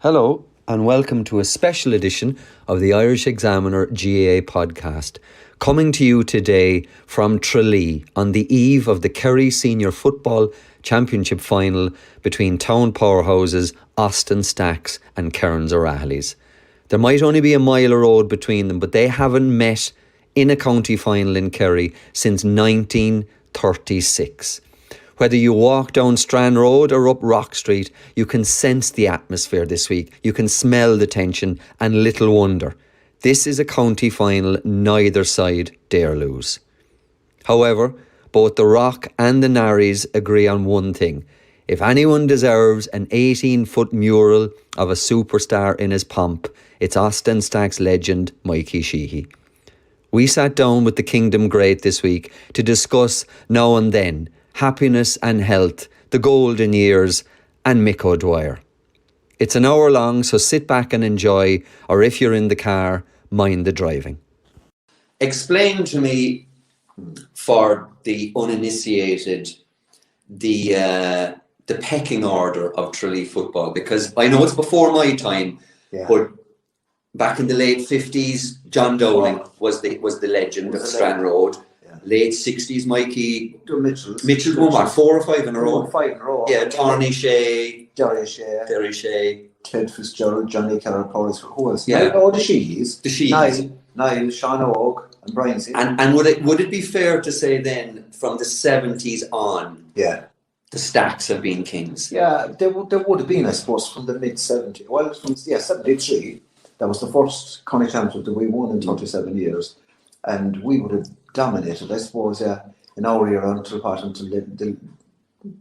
Hello and welcome to a special edition of the Irish Examiner GAA podcast, coming to you today from Tralee on the eve of the Kerry Senior Football Championship final between town powerhouses Austin Stacks and Kerins O'Rahillys. There might only be a mile of road between them, but they haven't met in a county final in Kerry since 1936. Whether you walk down Strand Road or up Rock Street, you can sense the atmosphere this week. You can smell the tension, and little wonder. This is a county final neither side dare lose. However, both the Rock and the Narries agree on one thing. If anyone deserves an 18-foot mural of a superstar in his pomp, it's Austin Stacks legend Mikey Sheehy. We sat down with the Kingdom Great this week to discuss Now and Then, Happiness and Health, The Golden Years, and Mick Dwyer. It's an hour long, so sit back and enjoy, or if you're in the car, mind the driving. Explain to me, for the uninitiated, the pecking order of Tralee football, because I know it's before my time, but back in the late 50s, John Dowling was the legend of Strand Road. Late 60s, Mikey Mitchell won what, 4 or 5 in a row? 5 in a row. Yeah, Tony Shea, Derry Shea, Ted Fitzgerald, Johnny Keller, who else? Yeah. Oh, the Sheehys. Niall, Sean Oak, and Brian Seaton. And would it be fair to say then, from the 70s on, the Stacks have been kings? Yeah, there would have been, I suppose, from the mid-70s. Well, from 73, that was the first county championship that we won in 37 years. And we would have dominated, I suppose, in our era until the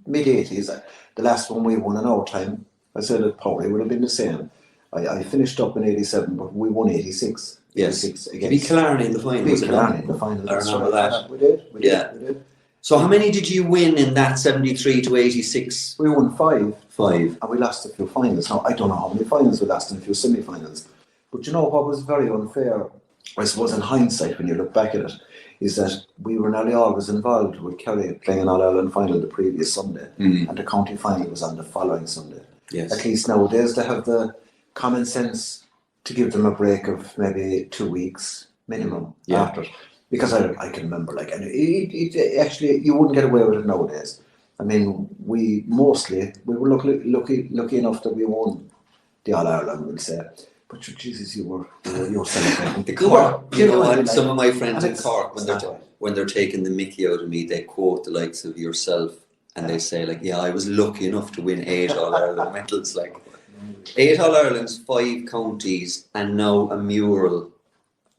mid-80s. The last one we won in our time, I said it probably would have been the same. I finished up in 87, but we won 86. Yes. 86 against. Beat Killarney in the final. Beat Killarney in the final. I remember that. We did. We did. So how many did you win in that 73 to 86? We won 5. 5. And we lost a few finals. Now, I don't know how many finals we lost and a few semi-finals. But you know what was very unfair, I suppose, in hindsight, when you look back at it, is that we were nearly always involved with Kerry playing an All-Ireland final the previous Sunday, and the county final was on the following Sunday. Yes. At least nowadays they have the common sense to give them a break of maybe 2 weeks minimum after. Because I can remember, and it actually, you wouldn't get away with it nowadays. I mean, we were lucky enough that we won the All-Ireland, we'll say. But Jesus, you were celebrating. The Cork, you know, and some of my friends in Cork, when they're taking the mickey out of me, they quote the likes of yourself, and they say, I was lucky enough to win 8 All-Ireland medals, 8 All-Irelands, 5 counties, and now a mural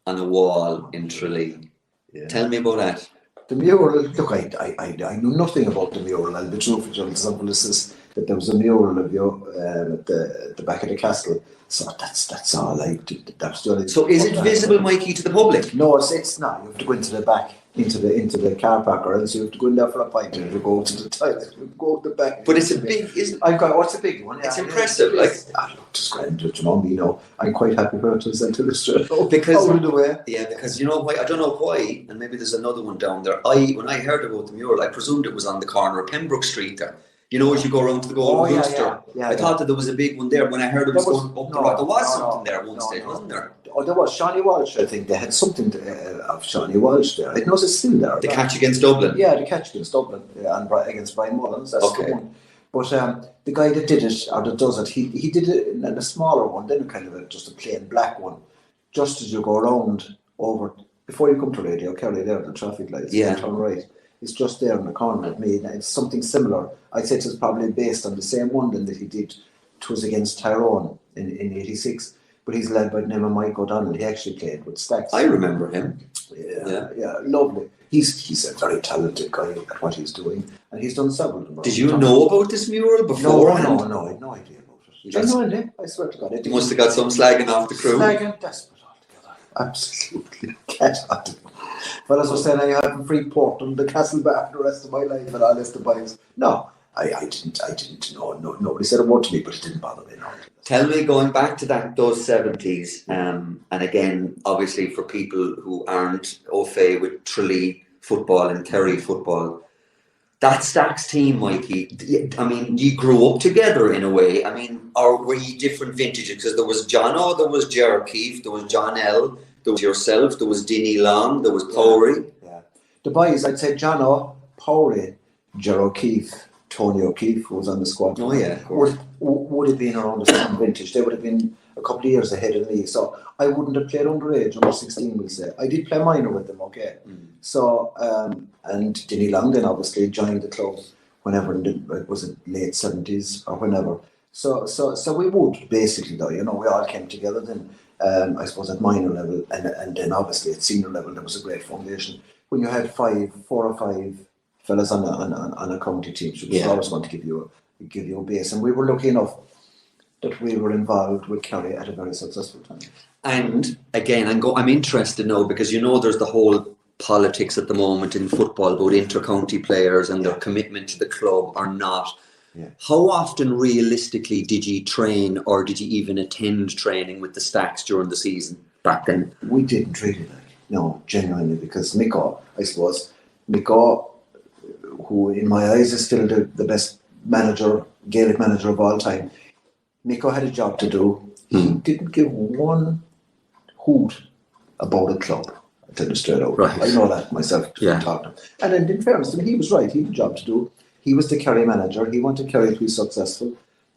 on a wall in Tralee. Yeah. Tell me about that. The mural, look, I knew nothing about the mural. I'll be true for John Samples that there was a mural of you at the back of the castle. So that's all I did. That's the only. So is it visible, Mikey, to the public? No, it's not. You have to go into the back, into the car park, or else you have to go in there for a pint and you go to the toilet. You go to the back. But it's a big, isn't it? What's a big one? It's impressive. Just grand, you know. I'm quite happy for it to send to the street. Because you know why? I don't know why, and maybe there's another one down there. When I heard about the mural, I presumed it was on the corner of Pembroke Street there. You know, as you go around to the Golden Rooster, I thought that there was a big one there. When I heard it was going up the road, there was something there at one stage, wasn't there? Oh, there was Shawnee Walsh. I think they had something of Shawnee Walsh there. I know it's still there. The catch against Dublin. Yeah, the catch against Dublin and against Brian Mullins. That's the one. But the guy that did it, or that does it, he did it in a smaller one, then kind of just a plain black one. Just as you go around over, before you come to Radio Kerry there, the traffic lights, turn right. It's just there in the corner of me. It's something similar. I'd say it was probably based on the same one that he did. It was against Tyrone in 86. But he's led by the name of Mike O'Donnell. He actually played with Stacks. I remember him. Yeah, lovely. He's a very talented guy at what he's doing. And he's done several of them. Did you know about this mural before? No, I had no idea about it. I had no idea. I swear to God. You must have got some slagging off the crew. Slagging, desperate altogether. Absolutely. Get out of it. Well, as I was saying, I have a free port on the castle back for the rest of my life and all this to buy. No, I didn't know. No, nobody said a word to me, but it didn't bother me. No. Tell me, going back to those 70s, and again, obviously for people who aren't au fait with Tralee football and Kerry football, That Stacks team, Mikey, I mean, you grew up together in a way. I mean, or were you different vintages? Because there was John O, there was Ger Keefe, there was John L, there was yourself, there was Dinny Long, there was Powery. Yeah. The boys, I'd say John O, Powery, Ger O'Keefe, Tony O'Keefe, who was on the squad. Oh, yeah. Would have been around the same vintage. They would have been a couple of years ahead of me. So I wouldn't have played underage, under 16, we'll say. I did play minor with them, okay. So, and Dinny Long then obviously joined the club whenever, was it late 70s or whenever. So we would basically, though, you know, we all came together then, I suppose at minor level, and then obviously at senior level there was a great foundation. When you had 4 or 5 fellas on a county team, which was always going to give you a base, and we were lucky enough that we were involved with Kerry at a very successful time. And again, I'm interested now because you know there's the whole politics at the moment in football about inter-county players and their commitment to the club or not. Yeah. How often realistically did you train or did you even attend training with the Stacks during the season back then? We didn't really, no, genuinely, because Mikko, I suppose, who in my eyes is still the best manager, Gaelic manager of all time, Mikko had a job to do. He didn't give one hoot about a club. I tell you straight out. Right. I know that myself. Yeah. Talking. And then in fairness to him, he was right. He had a job to do. He was the Kerry manager. He wanted Kerry to be successful.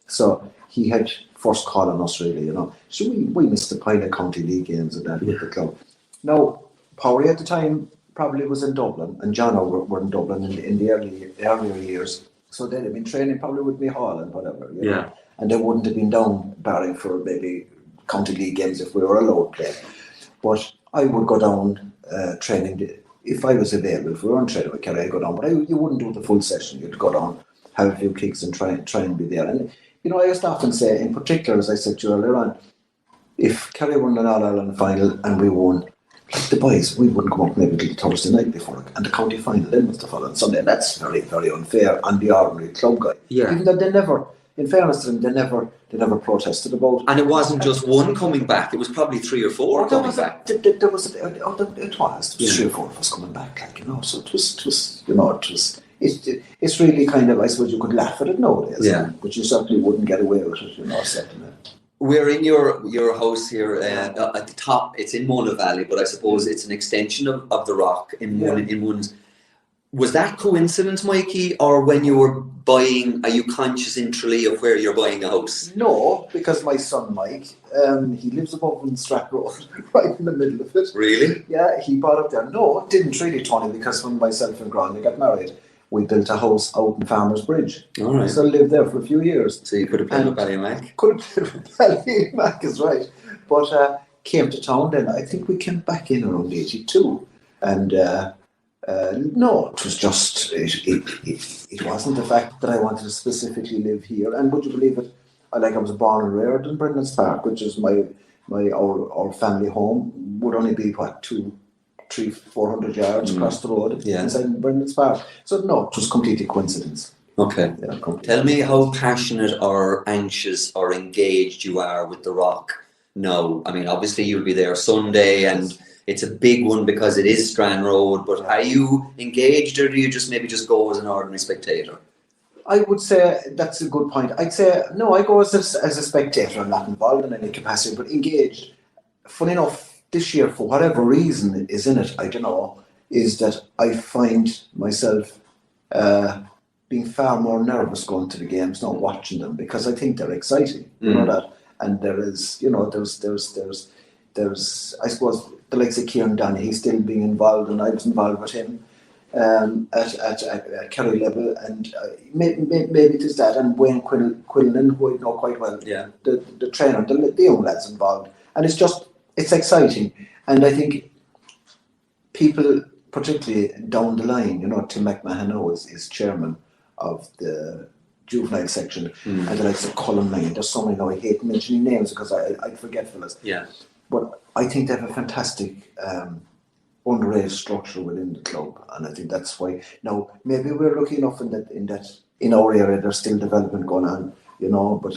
So he had first call on us, really, you know. So we missed the pile of county league games and that with the club. Now, Powery at the time probably was in Dublin, and John were in Dublin in the earlier years. So they'd have been training probably with me Hall and whatever. You know? And they wouldn't have been down barring for maybe county league games if we were allowed to play. But I would go down training if I was available. If we weren't training with Kerry, I'd go down. But you wouldn't do the full session. You'd go down, have a few kicks and try and be there. And you know, I used to often say, in particular, as I said to you earlier on, if Kerry won an All-Ireland final and we won, like the boys, we wouldn't come up maybe till Thursday night before, and the county final then was the following Sunday. And that's very, very unfair on the ordinary club guy. Yeah. Even though they never, in fairness to them, they never protested about it. And it wasn't just one coming back, it was probably 3 or 4 coming back. There was 3 or 4 of us coming back, like, you know, so it was, you know, it's really kind of, I suppose you could laugh at it nowadays, but you certainly wouldn't get away with it, you know, certainly. We're in your house here at the top. It's in Mona Valley, but I suppose it's an extension of the rock in one's. Was that coincidence, Mikey, or when you were buying, are you conscious in Tralee of where you're buying a house? No, because my son Mike, he lives above in Strat Road, right in the middle of it. Really? Yeah, he bought up there. No, it didn't really, Tony, because when myself and Grania got married, we built a house out in Farmers Bridge. All right. So I lived there for a few years. So you could have played with Ballymac? Could have played with Ballymac, is right. But came to town then. I think we came back in around 82. And no, it was just, it wasn't the fact that I wanted to specifically live here. And would you believe it, I was born and reared in Brendan's Park, which is our family home, would only be, 300-400 yards across the road inside Brendan's Park. So no, it was completely coincidence. Okay. Yeah, tell me how passionate or anxious or engaged you are with the rock now. I mean, obviously you'll be there Sunday and it's a big one because it is Strand Road, but are you engaged or do you just go as an ordinary spectator? I would say that's a good point. I'd say, no, I go as a spectator. I'm not involved in any capacity, but engaged. Funny enough, this year, for whatever reason is in it, I don't know, is that I find myself being far more nervous going to the games, not watching them, because I think they're exciting. You know that, and there is, you know, there's I suppose the likes of Kieran Donny, he's still being involved, and I was involved with him at Kerry level, and maybe it is that, and Wayne Quillen, who I know quite well, the trainer, the young lads involved, and it's exciting, and I think people, particularly down the line, you know, Tim McMahon is chairman of the juvenile section, and the likes of Colin Main. There's so many now, I hate mentioning names because I forget fellas. Yeah. But I think they have a fantastic underage structure within the club, and I think that's why now maybe we're lucky enough in our area there's still development going on, you know, but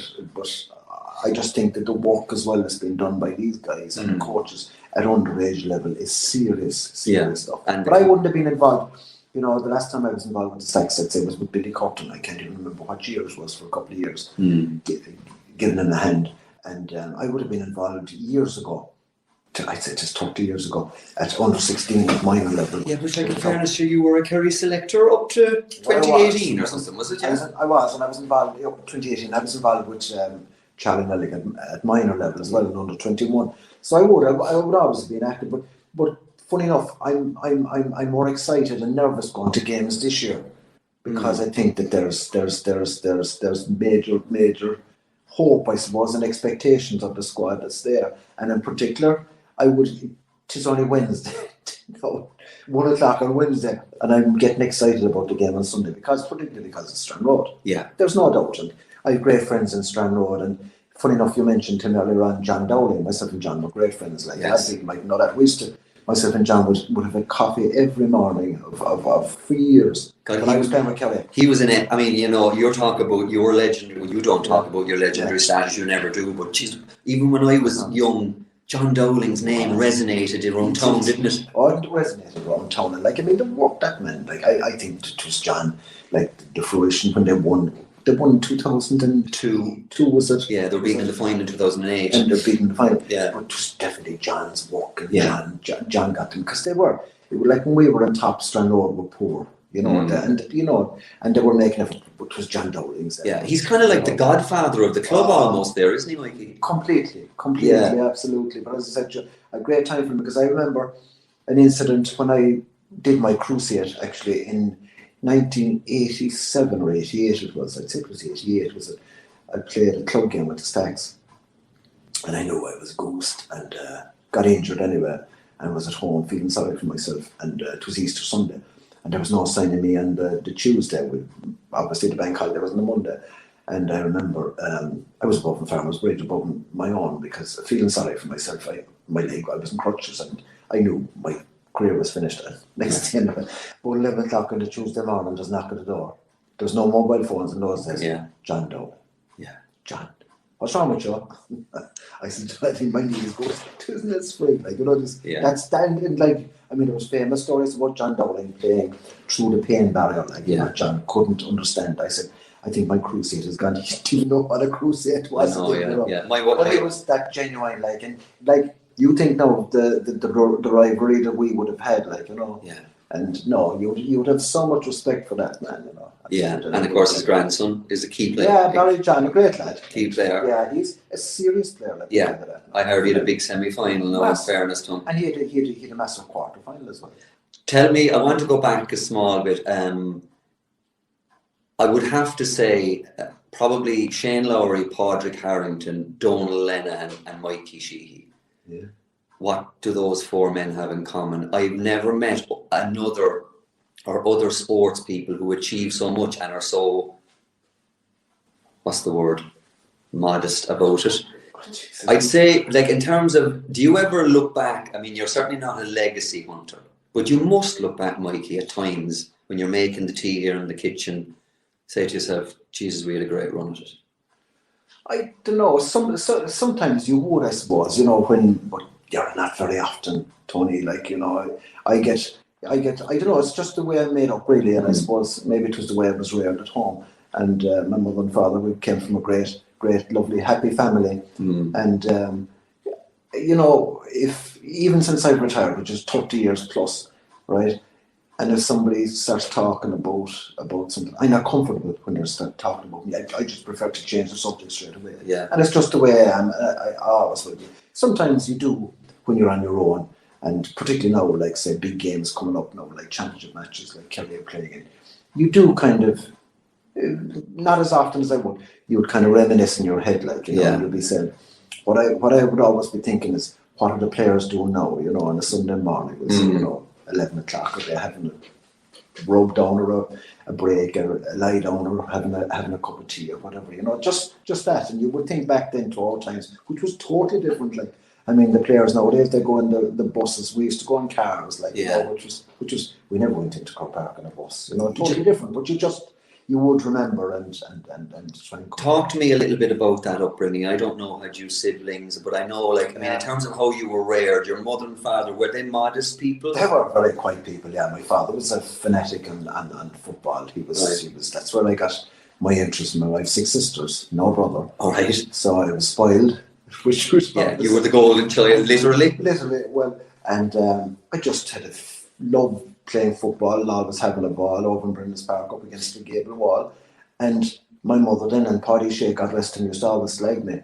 I just think that the work as well that's been done by these guys and the coaches at underage level is serious stuff. But I wouldn't have been involved. you know, the last time I was involved with the Sax, I'd say it was with Billy Cotton. I can't even remember what year it was for a couple of years, giving him a hand. And I would have been involved years ago. I'd say just 30 years ago at under 16 at minor level. Yeah, but like in fairness, you were a Kerry selector up to 2018 or something, was it? Yeah? I was involved up to 2018. I was involved with Charlie Nelligan at minor level as well, in under 21. So I would always have been active, but funny enough, I'm more excited and nervous going to games this year because I think that there's major hope, I suppose, and expectations of the squad that's there, and in particular. Tis only Wednesday, 1 o'clock on Wednesday, and I'm getting excited about the game on Sunday particularly because it's Strand Road. Yeah. There's no doubt. And I have great friends in Strand Road, and funny enough, you mentioned him earlier on, John Dowling. Myself and John were great friends. Like, yes. I think you might know that. Myself and John would have a coffee every morning for years. When I was playing with Kerry. He was in it. I mean, you know, you're talking about your legendary. Well, you don't talk about your legendary status. You never do. But geez, even when I was young, John Dowling's name resonated around town, didn't it? Oh, it resonated around town. And like, I mean, the work that man, like, I think it was John, like, the fruition when they won. They won in 2002. Was it? Yeah, they were beating in the final in 2008. And they're beating the final. Yeah. But it was definitely John's work. And John got them, because it was like when we were on top, Strand Road were poor. You know, and they were making it, which was John Dowling's. Yeah, he's kind of like the godfather of the club almost there, isn't he, Mikey? Completely, absolutely. But as I said, a great time for him, because I remember an incident when I did my crusade, actually, in 1987 or 88 it was. I'd say it was 88. I played a club game with the Stags, and I knew I was a ghost, and got injured anyway, and was at home feeling sorry for myself, and it was Easter Sunday. And there was no sign of me on the Tuesday. Obviously, the bank holiday was on the Monday. And I remember I was above the Farmers Bridge, above my own, because feeling sorry for myself. My leg, I was in crutches, and I knew my career was finished. Next day, about 11 o'clock on the Tuesday morning, just knock at the door. There was no mobile phones in those days. Yeah. John Doe. Yeah. John. What's wrong with you? I said, I think my knee is good. Isn't it sweet? Like, you know, that's standing, like, I mean, there was famous stories about John Dowling playing through the pain barrier. Like, you know, John couldn't understand. I said, I think my crusade has gone. Do you know what a crusade was? I know, yeah. But it was that genuine, like, and like, you think now the rivalry that we would have had, like, you know. Yeah. And no, you would have so much respect for that man, you know. Yeah, and of course his grandson is a key player. Yeah, Barry John, a great lad. Key player. Yeah, he's a serious player. Like, yeah, I heard he had a big semi-final now, in fairness to him. And he had a massive quarter-final as well. Tell me, I want to go back a small bit. I would have to say probably Shane Lowry, Padraig Harrington, Donal Lenihan and Mikey Sheehy. Yeah. What do those four men have in common? I've never met other sports people who achieve so much and are so, what's the word, modest about it. I'd say, like, in terms of, do you ever look back, I mean, you're certainly not a legacy hunter, but you must look back, Mikey, at times when you're making the tea here in the kitchen, say to yourself, Jesus, we had a great run at it. I don't know, sometimes you would, I suppose, you know, but you're not very often, Tony, like, you know, I get, I don't know, it's just the way I'm made up, really, and I suppose maybe it was the way I was reared at home, and my mother and father, we came from a great, lovely, happy family, and, you know, even since I've retired, which is 30 years plus, right, and if somebody starts talking about something, I'm not comfortable when they start talking about me. I just prefer to change the subject straight away. Yeah. And it's just the way I am. I always will be. Sometimes you do when you're on your own, and particularly now, like, say, big games coming up now, like championship matches, like Kerry are playing in, you do kind of, not as often as I would, you would kind of reminisce in your head, like, you know, you'll be saying, what I would always be thinking is, what are the players doing now, you know, on a Sunday morning, you know, 11 o'clock, are they having a rub down or a break or a lie down or having a cup of tea or whatever, you know, just that. And you would think back then to old times, which was totally different. Like, I mean, the players nowadays, they go in the buses. We used to go in cars, like, you know, which was we never went into Croke Park in a bus, you know, totally different. But you would remember and try and talk to me a little bit about that upbringing. I don't know, had you siblings, but I know, like, I mean, in terms of how you were reared, your mother and father, were they modest people? They were very quiet people, yeah. My father was a fanatic on football. He was that's where I got my interest. I have 6 sisters, no brother. All right. So I was spoiled, which was you were the golden child, literally. Well, and I just had a love playing football, always having a ball over in Brendan's Park up against the gable wall. And my mother then, and Paddy Shea, God rest him, used to always slag me.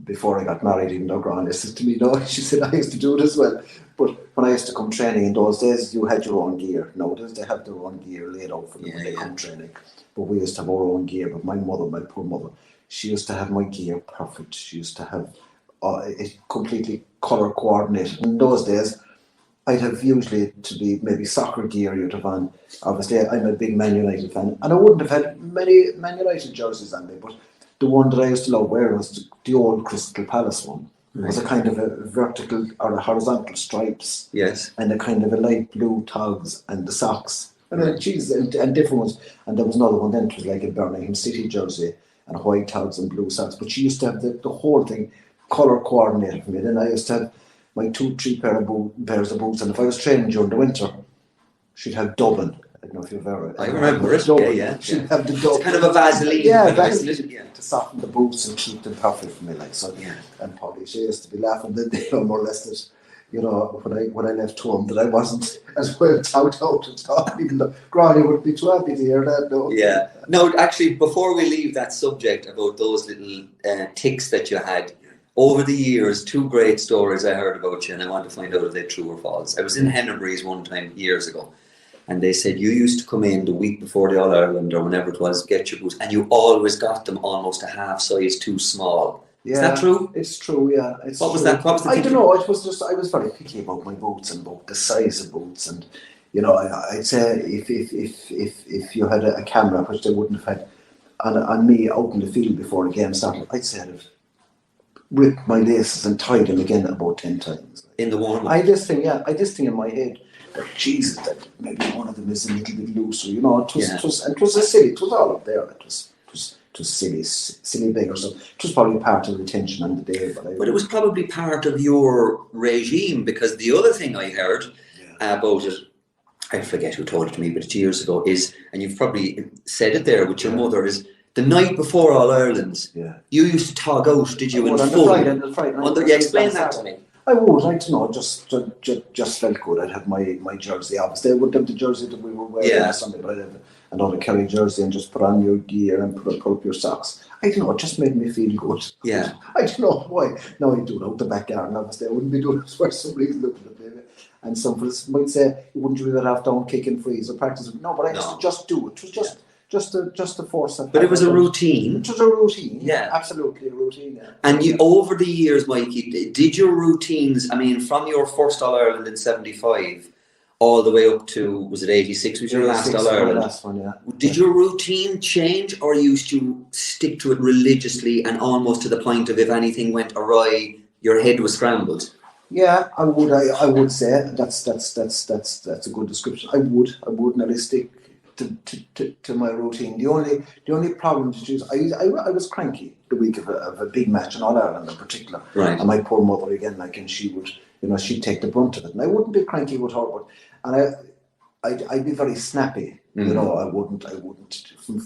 Before I got married, even though Grant said to me, no, she said I used to do it as well. But when I used to come training in those days, you had your own gear. Nowadays they have their own gear laid out for them when they come training. But we used to have our own gear. But my mother, my poor mother, she used to have my gear perfect. She used to have it completely colour coordinated. In those days, I'd have usually to be maybe soccer gear you'd have on. Obviously, I'm a big Man United fan, and I wouldn't have had many Man United jerseys on me, but the one that I used to love wearing was the old Crystal Palace one. It was a kind of a vertical or a horizontal stripes. Yes. And a kind of a light blue togs and the socks. And and different ones. And there was another one then, it was like a Birmingham City jersey and white togs and blue socks. But she used to have the whole thing colour coordinated for me. Then I used to have my 2-3 pairs of boots, and if I was training during the winter, she'd have Dublin. I don't know if you've ever. I remember it. Yeah. She'd have the Dublin. It's kind of a Vaseline. Yeah, Vaseline to soften the boots and keep them perfect for me, like so. Yeah. And probably she used to be laughing that more or less that, you know, when I left home that I wasn't as well taught out at all, even though Granny would be too happy to hear that. No. Yeah. No, actually, before we leave that subject about those little tics that you had. Over the years, 2 great stories I heard about you, and I want to find out if they're true or false. I was in Hennebrys one time years ago, and they said you used to come in the week before the All-Ireland or whenever it was, get your boots, and you always got them almost a half size too small. Yeah, is that true? It's true, yeah. What was that? What was the I don't know, it was just, I was very picky about my boots and about the size of boots, and, you know, I'd say if you had a camera, which they wouldn't have had, on me out in the field before the game started, I'd say I'd have ripped my laces and tied them again about 10 times. In the warm-up? I just think in my head that Jesus, that maybe one of them is a little bit looser, you know. It was a silly, it was all up there. It was silly big or stuff. It was probably part of the tension on the day. But it was probably part of your regime, because the other thing I heard about it, I forget who told it to me, but it's years ago, is, and you've probably said it there with your mother, is the night before All Ireland, you used to tog out, did you? On the Friday night. Explain that to me. I would, I don't know, just felt good. I'd have my jersey. Obviously, I wouldn't have the jersey that we were wearing on Sunday, but I'd have another Kerry jersey and just put on your gear and put up your socks. I don't know, it just made me feel good. Yeah. I don't know why. Now I do it out the back garden, obviously. I wouldn't be doing it for some reason, looking at it, maybe. And some of us might say, wouldn't you rather have down kick and freeze or practice? No, but I used to just do it. It was just to force that. But it was a routine. It was a routine. Yeah. Absolutely a routine. Yeah. And you, over the years, Mikey, did your routines, I mean, from your first All-Ireland in 75 all the way up to, was it 86 was your last All-Ireland? Last one, yeah. Did your routine change, or used you stick to it religiously and almost to the point of if anything went awry, your head was scrambled? Yeah, I would say that's a good description. I would nearly stick to my routine. The only problem is I was cranky the week of a big match in All Ireland in particular. Right. And my poor mother again, like, and she would, you know, she'd take the brunt of it. And I wouldn't be cranky with her, but I'd be very snappy. Mm-hmm. You know, I wouldn't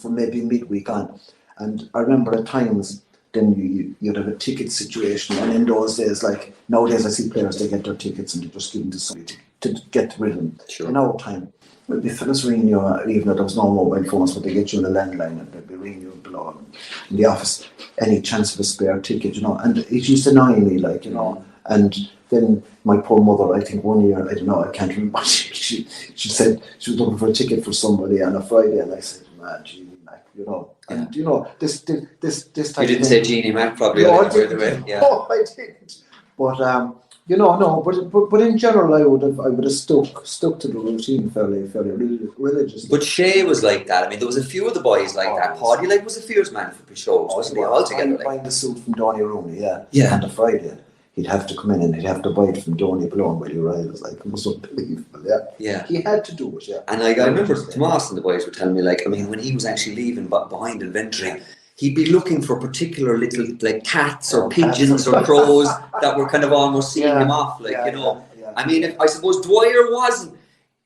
from maybe midweek on. And I remember at times then you'd have a ticket situation, and in those days, like nowadays I see players, they get their tickets and they just give them to somebody to get rid of them. Sure. In our time, the fellas ring you, even though there was no mobile phones, but they get you on a landline and they'd be ringing you below in the office, any chance of a spare ticket, you know, and it used to annoy me, like, you know. And then my poor mother, I think one year, I don't know, I can't remember, she said she was looking for a ticket for somebody on a Friday, and I said, man, Jeannie Mac, you know, and you know, this type you didn't say Jeannie Mac, probably. No, I didn't. Yeah. No, I didn't. But you know, no, but in general, I would have stuck to the routine fairly religiously. But Shea was like that. I mean, there was a few of the boys like that. Paddy, like, was a fierce man for shows, wasn't he? Altogether, buying the suit from Donny Rooney, yeah, on the Friday. he'd have to come in and he'd have to buy it from Donny Blown while he was O'Reilly's. Like, it was unbelievable, Yeah. He had to do it, yeah. And I remember Tomas and the boys were telling me, like, I mean, when he was actually leaving behind inventory, he'd be looking for particular little, like, cats or pigeons or crows that were kind of almost seeing him off, like, you know. I mean, I suppose Dwyer wasn't,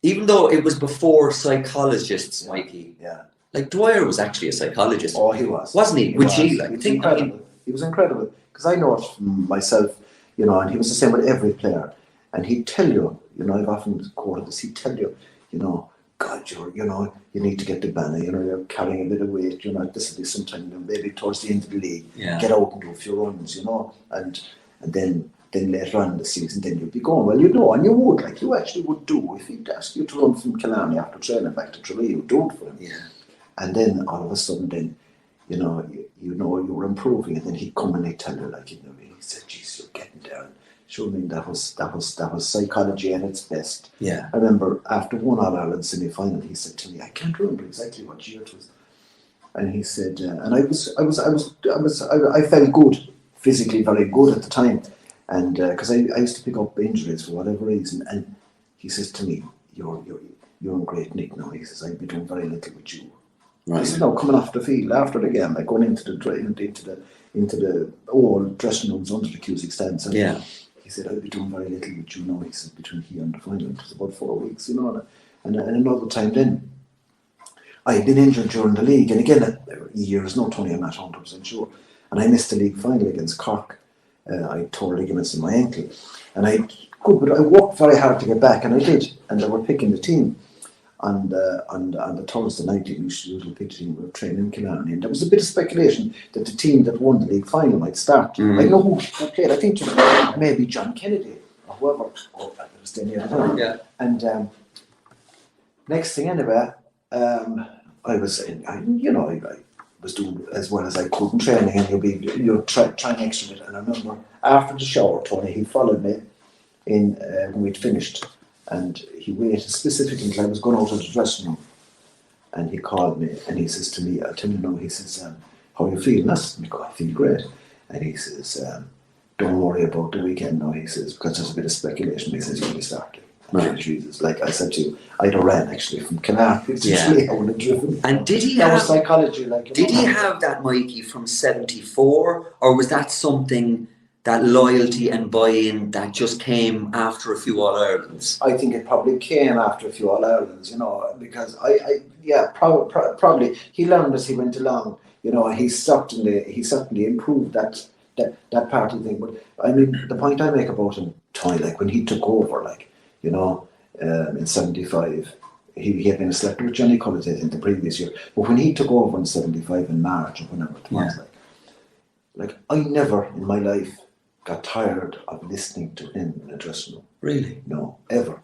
even though it was before psychologists, Mikey. Yeah. Like, Dwyer was actually a psychologist. Oh, he was. Wasn't he? Would you, like, he was think, incredible. He was incredible. Because I know it from myself, you know, and he was the same with every player. And he'd tell you, you know, I've often quoted this, he'd tell you, you know, God, you know, you need to get the banner, you know, you're carrying a bit of weight, you know, this will be sometime, you know, maybe towards the end of the league, get out and do a few runs, you know, and then later on in the season, then you'd be going, well, you know, and you would, like, you actually would do, if he'd ask you to run from Killarney after training back to Tralee, you'd do it for him. Yeah. And then all of a sudden, then, you know you were improving, and then he'd come and he'd tell you, like, you know, he said, geez, you're getting down. Sure, I mean, that was psychology at its best. Yeah. I remember after one All-Ireland semi-final, he said to me, I can't remember exactly what year it was, and he said, and I felt good, physically very good at the time, and because I used to pick up injuries for whatever reason, and he says to me, you're in great nick now. He says, I'd be doing very little with you. Right. I said, no, coming off the field after the game, like going into the old dressing rooms under the Cusick stands. And he said, I'll be doing very little with you now. He said, between here and the final, it was about 4 weeks, you know. And another time then, I had been injured during the league, and again, years, no, Tony, I'm not 100% sure. And I missed the league final against Cork. I tore ligaments in my ankle, and but I worked very hard to get back, and I did. And they were picking the team. On the Thursday night, the usual pitch team were training in Killarney, and there was a bit of speculation that the team that won the league final might start. I know who played. I think maybe John Kennedy or whoever. Oh, that was then the other time. Yeah. And next thing anyway, I was doing as well as I could in training, and you'll try and extra bit. And I remember after the shower, Tony, he followed me in when we'd finished. And he waited specifically until I was going out of the dressing room. And he called me and he says to me, I'll tell you now, he says, how are you feeling? I said, I feel great. And he says, don't worry about the weekend now, he says, because there's a bit of speculation. He says, you'll be starting. Right. Jesus, like I said to you, I'd have ran actually from Killarney to Tralee. I would have driven. And did he have psychology? Like, did he have that, Mikey, from 74? Or was that something, that loyalty and buy-in that just came after a few All-Irelands? I think it probably came after a few All-Irelands, you know, because probably he learned as he went along, you know. He certainly improved that party thing. But I mean, the point I make about him, Tony, like when he took over, like, you know, in 75, he had been a selector with Johnny Cullis in the previous year. But when he took over in 75 in March or whenever it was, like I never in my life got tired of listening to him in a dressing room. Really? No, ever.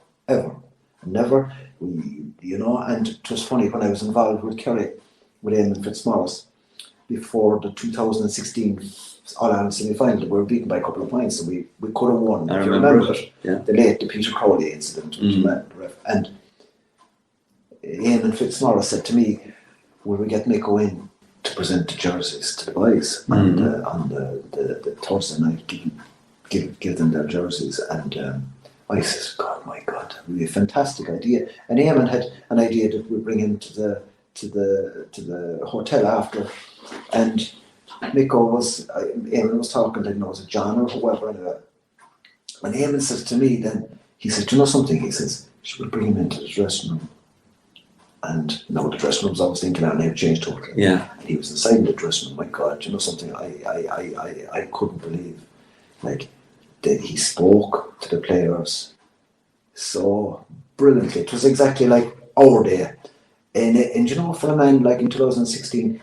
Never. You know, and it was funny when I was involved with Kerry, with Eamon Fitzmaurice, before the 2016 All-Ireland semi-final, we were beaten by a couple of points, and we could have won. I remember it. Yeah. The Peter Crowley incident, and Eamon Fitzmaurice said to me, will we get Mick in to present the jerseys to the boys on the Thursday night, give them their jerseys, and I said, my God, that would be a fantastic idea. And Eamon had an idea that we'd bring him to the hotel after, and Eamon was talking, I don't know, was it John or whoever, anyway. And Eamon says to me then, he said, you know something, he says, should we bring him into the dressing room? And no, the dressing room's obviously in Killarney, had changed totally. Yeah. And he was inside the dressing room. My God, you know something? I couldn't believe, like, that he spoke to the players so brilliantly. It was exactly like our day. And you know, for a man like in 2016,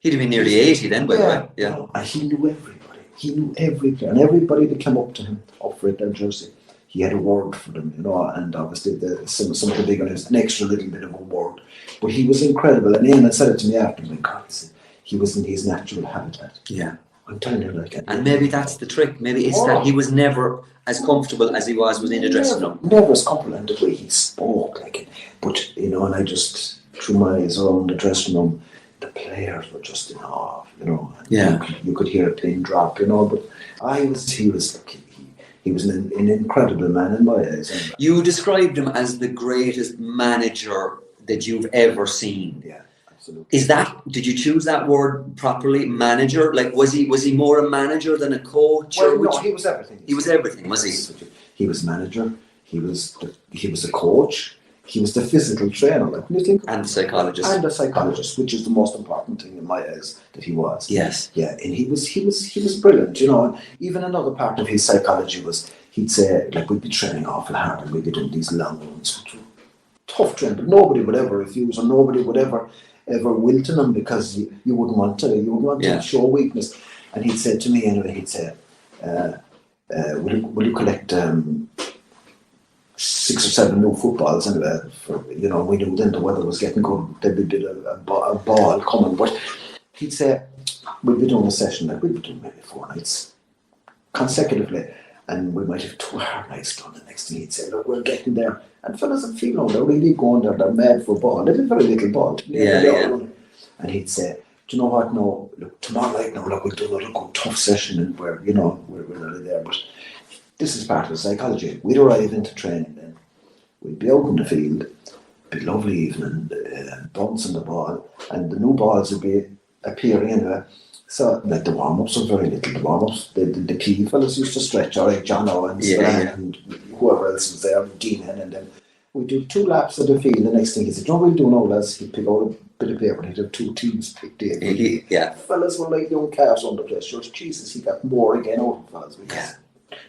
he'd have been nearly 80 then, by the way. Yeah. And he knew everybody. He knew every player, and everybody that came up to him, up for their jersey, he had a word for them, you know, and obviously some of the big ones, an extra little bit of a word. But he was incredible, and Eamon said it to me after, my God, he was in his natural habitat. Yeah. I'm telling you, like, and maybe that's the trick. Maybe it's that he was never as comfortable as he was within a dressing room. Never as comfortable, and the way he spoke, like, but you know, and I just threw my eyes around the dressing room, the players were just in awe, you know. And Yeah. you could hear a pin drop, you know. But he was an incredible man in my eyes. And, You described him as the greatest manager that you've ever seen. yeah, absolutely. Did you choose that word properly? Manager? Like, was he more a manager than a coach? Well, no, he was everything. He was everything, was he? He was manager. He was a coach. He was the physical trainer, like when you think. And psychologist. And a psychologist, which is the most important thing in my eyes that he was. Yes. Yeah, and he was brilliant, you know. And even another part of his psychology was he'd say, like, we'd be training awful hard and we'd be doing these long runs, which were tough training, but nobody would ever refuse, or nobody would ever wilt in him, because you wouldn't want to show weakness. And he'd say to me anyway, he'd say, will you collect 6 or 7 new footballs anyway? You know, we knew then the weather was getting good. There'd be a ball coming, but he'd say, we'll be doing a session, like we'll be doing maybe 4 nights consecutively, and we might have 2 hard nights done. The next thing he'd say, look, we're getting there, and fellas are feeling, they're really going there, they're mad for ball. They've a very little ball. And he'd say, do you know what? No, look, tomorrow night, we'll do another good tough session, and we're nearly there. But this is part of the psychology. We'd arrive into training then. We'd be out in the field, be lovely evening, bouncing the ball, and the new balls would be appearing anyway. So, like, the warm-ups were very little. The warm-ups, the PE fellas used to stretch, all right, John Owens and whoever else was there, Dean Henn, and then we'd do 2 laps of the field. The next thing he said, we'll do now, lads. He'd pick out a bit of paper and he'd have 2 teams picked in. Yeah. Fellas were like young calves on the place. Jesus, he got more again out of fellas. Because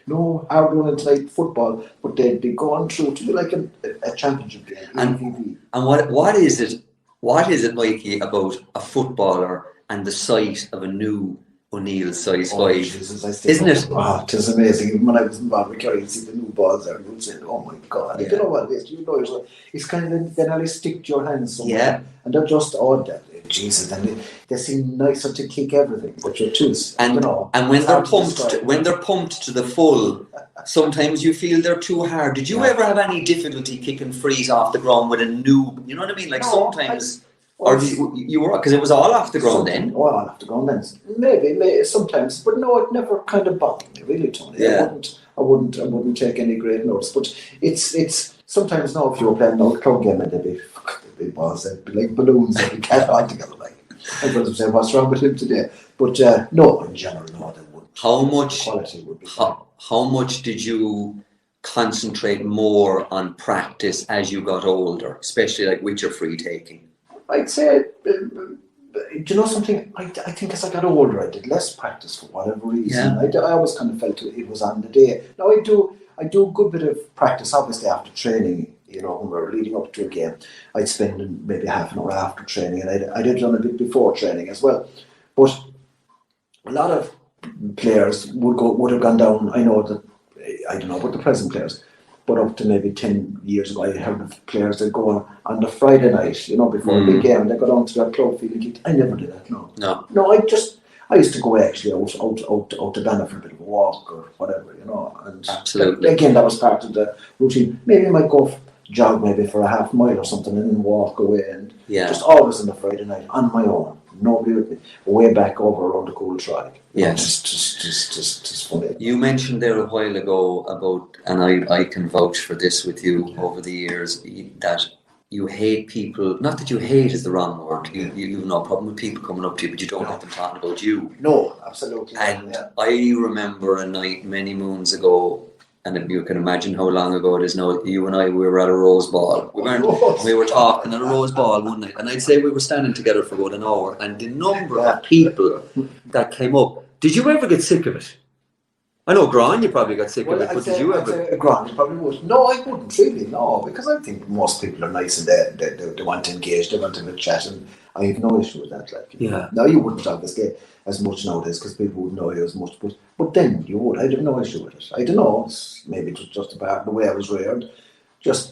no hard running tonight football, but they'd be going through to be like a championship game. And what is it, Mikey, about a footballer and the sight of a new O'Neill's size 5? Isn't it? Oh, it is amazing. Even when I was involved with Kerry, you see the new balls there, you'd say, oh my God. You know what it is? You know, it's kind of, they nearly stick to your hands somewhere. Yeah. And they're just all that. Jesus, and they seem nicer to kick everything, but you're too. And, you know, and when they're pumped to the full, sometimes you feel they're too hard. Did you ever have any difficulty kicking frees off the ground with a new, you know what I mean? Like sometimes... Or you were, because it was all off the ground then? All off the ground then. Maybe sometimes, but no, it never kind of bothered me, really, Tony. Yeah. I wouldn't take any great notice. But it's sometimes now, if you were playing an old club game and they'd be balls, they'd be like balloons, they'd be cat all together. Like, everyone would say, what's wrong with him today? But no, in general, no, they wouldn't. How much? The quality would be how much did you concentrate more on practice as you got older, especially like with your free taking? I'd say, do you know something? I think as I got older, I did less practice for whatever reason. Yeah. I always kind of felt it was on the day. Now I do a good bit of practice, obviously, after training. You know, when we're leading up to a game, I'd spend maybe half an hour after training, and I'd done a bit before training as well. But a lot of players would have gone down. I know that, I don't know about the present players, but up to maybe 10 years ago, I heard of players that go on the Friday night, you know, before a big game, they go down to their club field and kick. I never did that, no. No, I used to go actually out to Banner for a bit of a walk or whatever, you know. And absolutely. Again, that was part of the routine. Maybe I might go jog maybe for a half mile or something and then walk away, and just always on the Friday night on my own. Nobody with me. Way back over around the cool Tralee. Yeah. Just funny. You mentioned there a while ago about, and I can vouch for this with you over the years, that you hate people. Not that you hate is the wrong word. You have no problem with people coming up to you, but you don't want them talking about you. No, absolutely. And I remember a night many moons ago, and you can imagine how long ago it is now. You and I, we were at a Rose Ball. We were talking at a Rose Ball one night, and I'd say we were standing together for about an hour, and the number of people that came up. Did you ever get sick of it? I know, Gran, you probably got sick of it, but did you ever? Gran, you probably would. No, I wouldn't really, no, because I think most people are nice and they want to engage, they want to have a chat, and I have no issue with that. Like, now you wouldn't obviously as much nowadays because people wouldn't know you as much, but then you would. I'd have no issue with it. I don't know, maybe it was just about the way I was reared,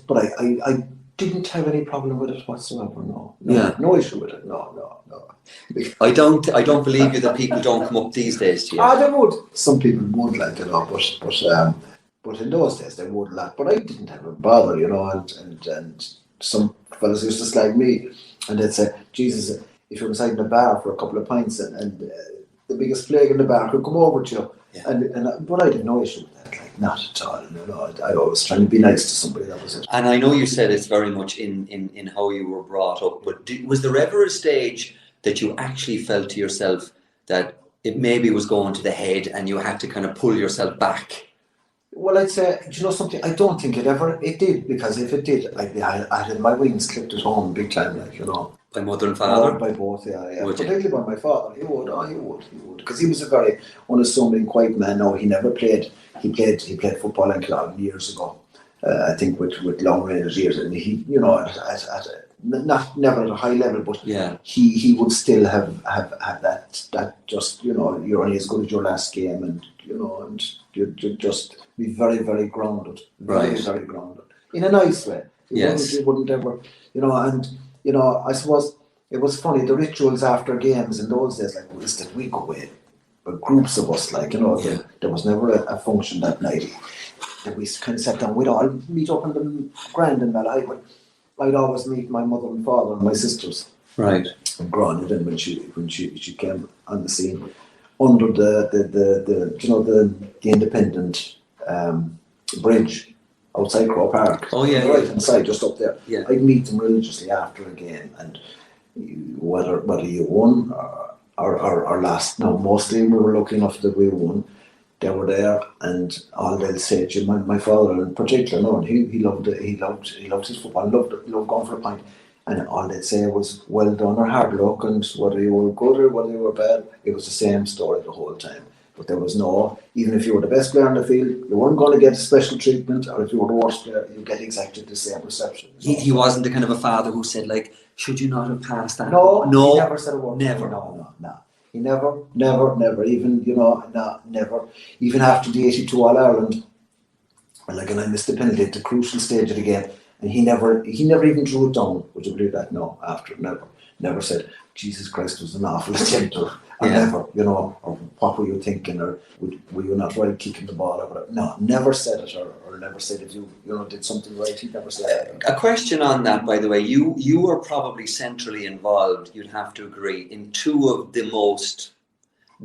but I didn't have any problem with it whatsoever. No issue with it. No. I don't believe you that people don't come up these days to you. They would. Some people would, like, you know, but in those days they would laugh. But I didn't have a bother, you know, and some fellas used to slag me, and they'd say, Jesus, if you're inside in a bar for a couple of pints and the biggest plague in the bar could come over to you. Yeah. But I had no issue with that, like, not at all. I always trying to be nice to somebody, that was it. And I know you said it's very much in how you were brought up, but was there ever a stage that you actually felt to yourself that it maybe was going to the head and you had to kind of pull yourself back? Well, I'd say, do you know something? I don't think it did, because if it did, I had my wings clipped at home big time, like, By mother and father? By both, yeah. Would particularly by my father. He would. Because he was a very unassuming, quiet man. No, he never played. He played football in Cloud years ago. I think with long range years, and he, never at a high level, but he would still have that just, you're only as good as your last game, and and you just be very, very grounded, very grounded in a nice way. You wouldn't ever, I suppose it was funny, the rituals after games in those days, like, was that we go away, but groups of us, like, there was never a function that night that we kind of sat down. We'd all meet up in the grand and that. I'd always meet my mother and father and my sisters. Right. And granted, and when she came on the scene under the independent bridge outside Crow Park. Oh yeah, right inside, just up there. Yeah. I'd meet them religiously after a game, and whether you won or lost. Now, mostly we were lucky enough that we won. They were there, and all they'll say to you, my father in particular, he loved his football, loved going for a pint, and all they'd say was, well done or hard luck, and whether you were good or whether you were bad, it was the same story the whole time. But there was no, even if you were the best player on the field, you weren't going to get special treatment, or if you were the worst player, you get exactly the same reception. He wasn't the kind of a father who said, like, should you not have passed that? No, he never said a word. Never. No. He never, even, never. Even after the 82 All-Ireland, and I missed the penalty at the crucial stage of the game, and he never even drew it down. Would you believe that? No, after, never said, Jesus Christ, was an awful attempt, or never, or what were you thinking, or were you not right kicking the ball, or whatever. No, never said it, or never said if you did something right. He never said that. A question on that, by the way, you were probably centrally involved, you'd have to agree, in two of the most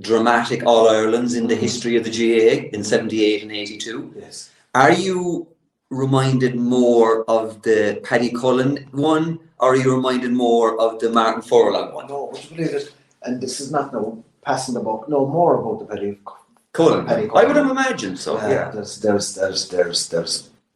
dramatic All-Irelands in the history of the GAA, in 78 and 82. Yes. Are you reminded more of the Paddy Cullen one, or are you reminded more of the Martin Furlong one? No, would you believe it? And this is not passing the buck. No, more about the Paddy Cullen. Cullen. I would have imagined so. There's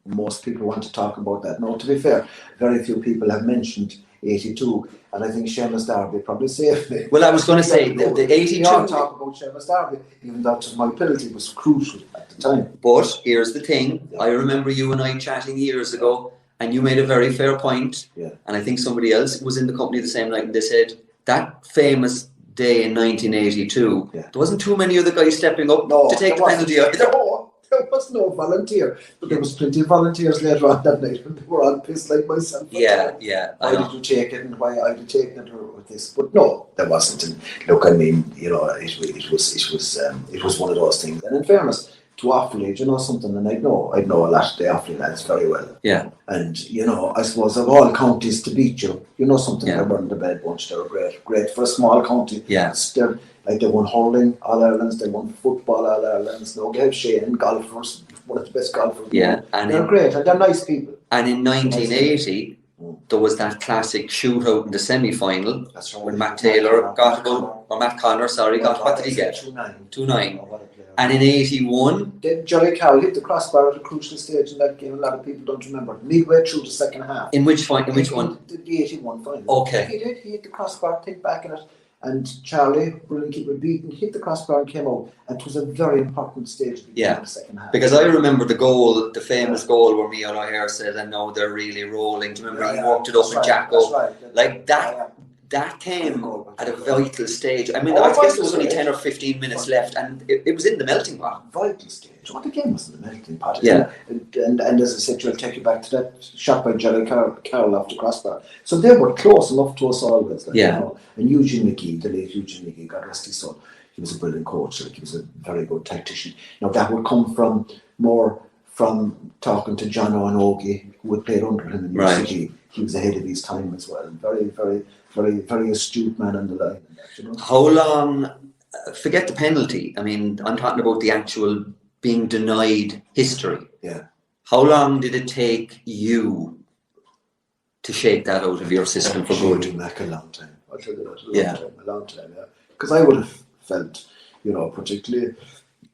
most people want to talk about that. No, to be fair, very few people have mentioned 82, and I think Seamus Darby probably saved me. Well, I was going to say the 82. We all talk about Seamus Darby, even though my penalty was crucial at the time. But here's the thing: I remember you and I chatting years ago, and you made a very fair point. Yeah. And I think somebody else was in the company the same night, and they said that famous day in 1982, there wasn't too many other guys stepping up to take the penalty either. No, there was no volunteer, but there was plenty of volunteers later on that night, and they were all pissed like myself. Yeah. Why did you take it, and why I'd taken it, or this? But no, there wasn't. And look, I mean, it was one of those things. And in fairness to Offaly, something, and I'd know a lot of the Offaly lads very well. Yeah. And I suppose of all counties to beat you, something, they weren't a bad bunch. They were great for a small county. Yeah. They won hurling All-Irelands, they won football All-Irelands. No, Gav Shane, golfers, one of the best golfers. Yeah, and they're great, and they're nice people. And in 1980, there was that classic shootout in the semi-final. That's right. When Matt Taylor got Matt Connor, got, what did he get? 2-9. And in 81, Jerry Carroll hit the crossbar at a crucial stage in that game. A lot of people don't remember. Midway through the second half. In which one? The 81 final. Okay. He did. He hit the crossbar, tipped back in it, and Charlie, brilliant keeper, beaten, hit the crossbar and came out. And it was a very important stage in the second half. Because I remember the goal, the famous goal where Mick Dwyer said, "I know they're really rolling." Do you remember he walked it up and Jacko? Right. Like that. That came at a vital stage. I mean, I guess there was only 10 or 15 minutes left, and it was in the melting pot. Vital stage. What the game was in the melting pot. Yeah. And as I said, I'll take you back to that shot by Jerry Carroll off the crossbar. So they were close enough to us always. And Eugene McGee, the late Eugene McGee, God rest his soul, he was a brilliant coach. He was a very good tactician. Now that would come from talking to John O'Nogie, who had played under him in UCG. He was ahead of his time as well. Very, very very, very astute man on the line. You know? How long, forget the penalty, I mean, I'm talking about the actual being denied history. Yeah. How long did it take you to shake that out of your system for good? Like a long time. I'll tell you that, a long time, yeah. Because I would have felt, you know, particularly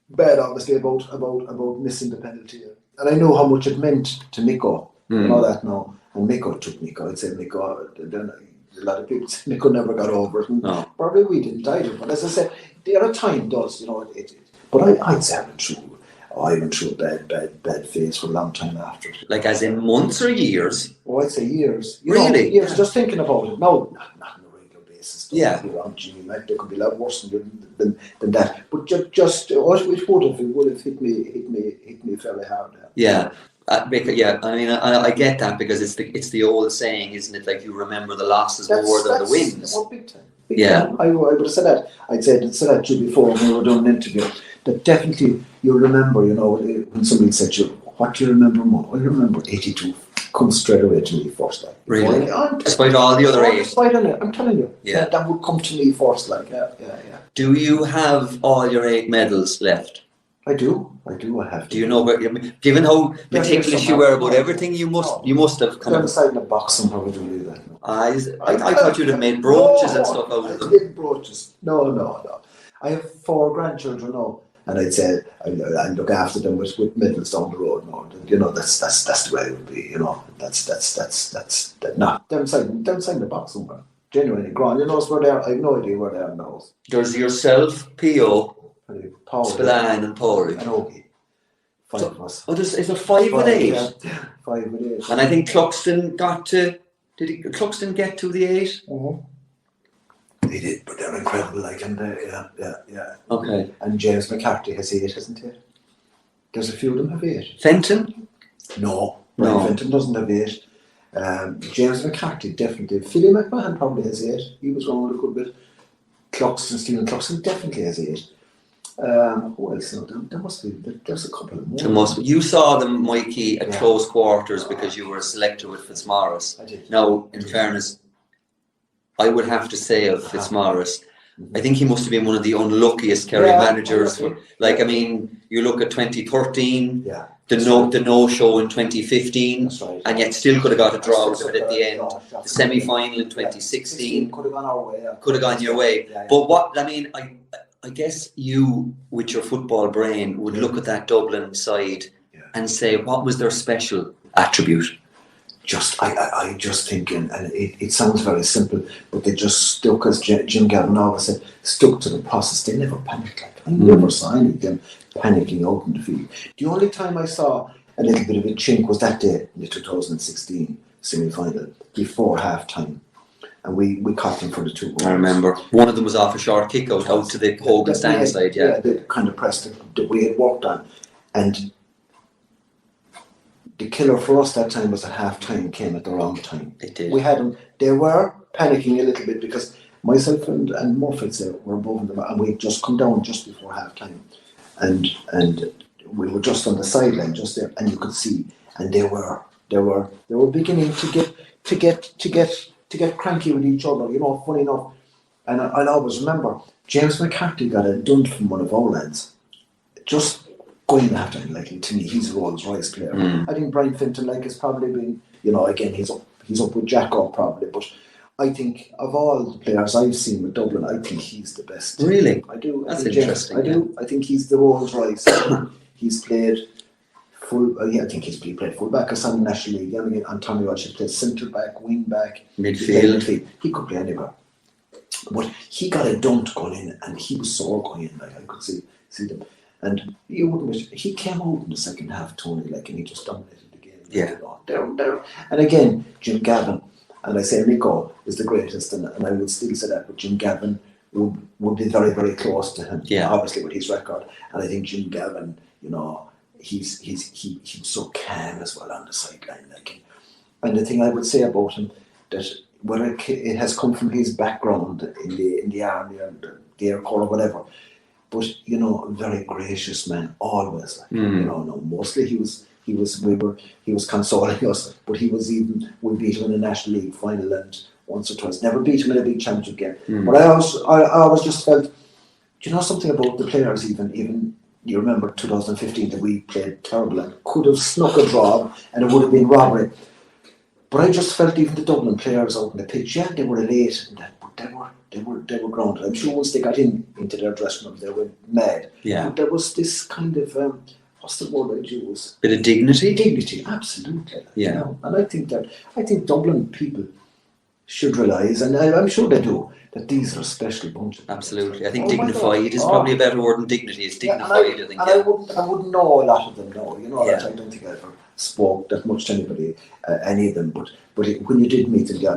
bad, obviously, about missing the penalty. And I know how much it meant to Mikko, and all that now. And Mikko took Mikko. I'd say Mikko, then a lot of people say Mikko never got over it. And probably we didn't either. But as I said, the other time does, you know. But I'd say I went through a bad phase for a long time after. Like as in months or years? Oh, I'd say years. Really? Years, just thinking about it. No, not on a regular basis. Yeah. There could be a lot worse than that. But just it would have hit me fairly hard. Yeah. I mean, I get that because it's the old saying, isn't it? Like you remember the losses more than the wins. Oh, big time. Time. I would have said that. I'd said that to you before when we were doing an interview. That definitely you remember, you know, when somebody said to you, what do you remember more? I remember 82. Comes straight away to me first. Like, really? Despite all the other 8? Despite it, I'm telling you. Yeah. That would come to me first. Like, yeah. Do you have all your 8 medals left? I do. I have. Do you know where? Given how meticulous you were about everything, you must have come. Inside in a box and probably do that. No. I thought you'd have made brooches and stuff out of them. I did brooches. No. I have 4 grandchildren now, and I'd say I look after them with medals down the road. No, you know that's the way it would be. You know that's not them inside the box somewhere. Genuinely, Grand. You know where they are. I have no idea where they are now. There's yourself, P.O. Spillane and Pori. And Ogie. 5 of us. Oh, is there 5 with 8? Yeah. 5 with 8. And I think Cluxton got to... Did Cluxton get to the 8? Mm-hmm. He did, but they're incredible, like, and yeah. Okay. And James McCarthy has 8, hasn't he? There's a few of them have 8. Fenton? No. Fenton doesn't have 8. James McCarthy definitely. Philly McMahon probably has 8. He was going with a good bit. Stephen Cluxton definitely has 8. Who else? No, there must be. There's a couple of more. You saw them, Mikey, at close quarters because you were a selector with Fitzmaurice. I did. Now, in fairness, I would have to say of Fitzmaurice, I think he must have been one of the unluckiest Kerry managers. Like, I mean, you look at 2013, the no show in 2015, and yet still could have got a draw out of it at the end. The semi-final in 2016 could have gone our way. Could have gone your way. But what I mean, I guess you, with your football brain, would look at that Dublin side and say, what was their special attribute? I just think, and it sounds very simple, but they just stuck, as Jim Gavin always said, stuck to the process. They never panicked. Like, I never saw any of them panicking out in the field. The only time I saw a little bit of a chink was that day in the 2016 semi-final, before half-time. And we caught them for the 2 goals. I remember. One of them was off a short kick out to the Hogan stand side, Yeah, they kind of pressed it that we had worked on. And the killer for us that time was that half-time came at the wrong time. It did. We had them, they were panicking a little bit because myself and Murphy were above them, and we'd just come down just before half-time. And we were just on the sideline, just there, and you could see, and they were beginning to get cranky with each other, you know, funny enough. And I'll always remember, James McCarthy got a dunk from one of our lads, just going after him, like, to me, he's a Rolls Royce player. I think Brian Fenton, like, has probably been, you know, again, he's up with Jacko probably, but I think of all the players I've seen with Dublin, I think he's the best. Really? I do. That's interesting. I do. I think he's the Rolls Royce. He's played I think he's played full back or some National League. I mean, Antonio Walsh played centre back, wing back, midfield. He could play anywhere. But he got a dunt going in, and he was sore going in. Like, I could see them. And he came out in the second half, Tony, like, and he just dominated the game. Yeah. There. And again, Jim Gavin, and I say Mikko is the greatest, and I would still say that, but Jim Gavin would be very, very close to him. Yeah. Obviously with his record. And I think Jim Gavin, you know, he was so calm as well on the sideline. Like, and the thing I would say about him, that whether it has come from his background in the army or the Air Corps or whatever, but, you know, a very gracious man, always. Like, you know, no, mostly he was consoling us, but we beat him in the National League final, and once or twice. Never beat him in a big championship game. But I always just felt, do you know something about the players? Even you remember 2015 that we played terrible and could have snuck a draw, and it would have been robbery. But I just felt even the Dublin players out on the pitch, yeah, they were elated and that, but they were grounded. I'm sure once they got into their dressing room, they were mad. Yeah. But there was this kind of what's the word I'd use? Bit of dignity. Dignity, absolutely. Yeah. You know? And I think Dublin people should realise, and I'm sure they do, that these are a special bunch of Absolutely. people. I think dignified is probably a better word than dignity. It's dignified, I think. I wouldn't know a lot of them now. You know, Yeah. I don't think I ever spoke that much to anybody, any of them. But when you did meet them, yeah,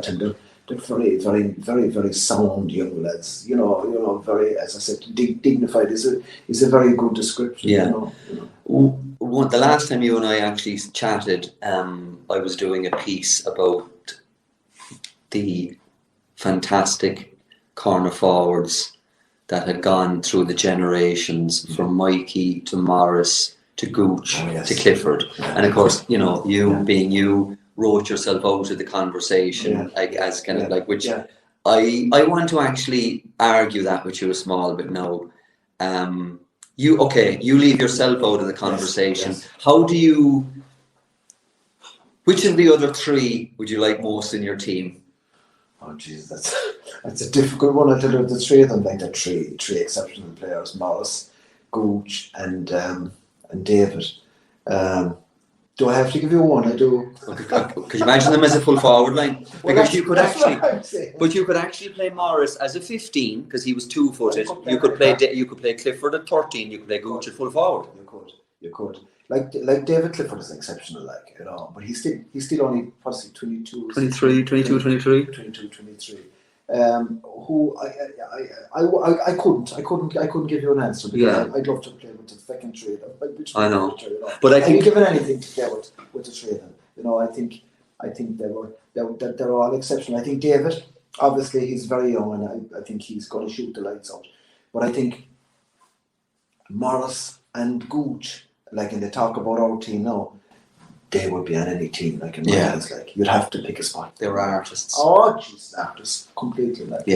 they're very, very, very, very sound young lads. You know, very, as I said, dignified is a very good description. Yeah. You know. The last time you and I actually chatted, I was doing a piece about the fantastic corner forwards that had gone through the generations, from Mikey to Morris to Gooch to Clifford. And of course, you know, being you, wrote yourself out of the conversation, like as kind of like, which I want to actually argue that with you a small bit now. You leave yourself out of the conversation. Yes. How do you, which of the other three would you like most in your team? Oh jeez, that's a difficult one. I tell you, the three of them, like the three exceptional players: Morris, Gooch, and David. Do I have to give you one? I do. Could you imagine them as a full forward line? Because you could actually, but you could actually play Morris as a 15 because he was 2-footed. You could play Clifford at 13. You could play Gooch at full forward. You could. Like David Clifford is exceptional, like, you know, but he's still only possibly 22, 23. Who I couldn't give you an answer, because I'd love to play with the second three. I know, three, you know. but I think, given anything to play with the three of them, you know, I think they're all exceptional. I think David, obviously, he's very young, and I think he's going to shoot the lights out. But I think Morris and Gooch, like, and they talk about our team now, they would be on any team, like, in my hands, like, you'd have to pick a spot. They were artists. Oh, jeez, artists, completely, like,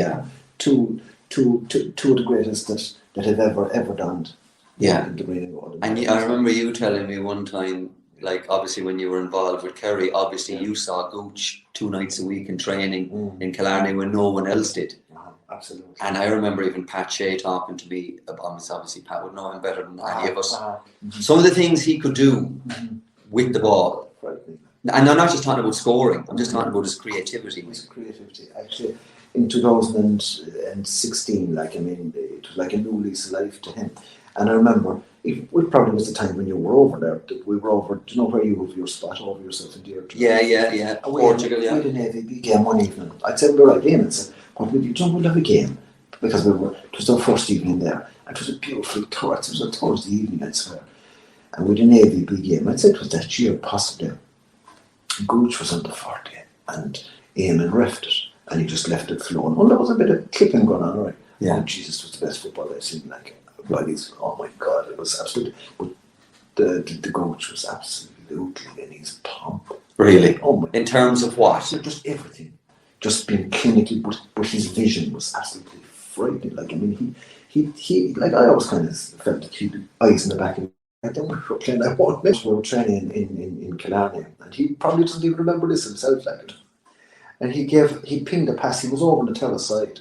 two of the greatest that have ever done. In the green and gold. And I remember you telling me one time, like, obviously when you were involved with Kerry, obviously you saw Gooch 2 nights a week in training in Killarney when no one else did. Absolutely. And I remember even Pat Shea talking to me about this. Obviously Pat would know him better than any of us. Some of the things he could do with the ball. And I'm not just talking about scoring, I'm just talking about his creativity. Actually, in 2016, like, I mean, it was like a new lease of life to him. And I remember, it probably was the time when you were over there, that we were over, do you know where you have your spot over yourself in Deer? Yeah. Portugal, we had an AVB game one evening. I'd said we were right in and said, what would you do? We'll have a game. Because it was our first evening there. And it was a beautiful tour. It was a Thursday evening, I swear. And we had an AVB game. I'd say it was that year, possibly. Gooch was on the 40 and Eamon refed it. And he just left it flowing. Well, there was a bit of clipping going on, right? Yeah. Oh, Jesus, was the best football I've seen. Like, oh my God, it was absolutely. But the Gooch was absolutely in his pomp. Really? Oh my. In terms of what? Just everything. Just being clinical, but his vision was absolutely frightening. Like, I mean, he like, I always kind of felt that he had eyes in the back of his head. Then we were playing that one match. We were training in Killarney, and he probably doesn't even remember this himself, like. And he pinged a pass. He was over on the Taylor side,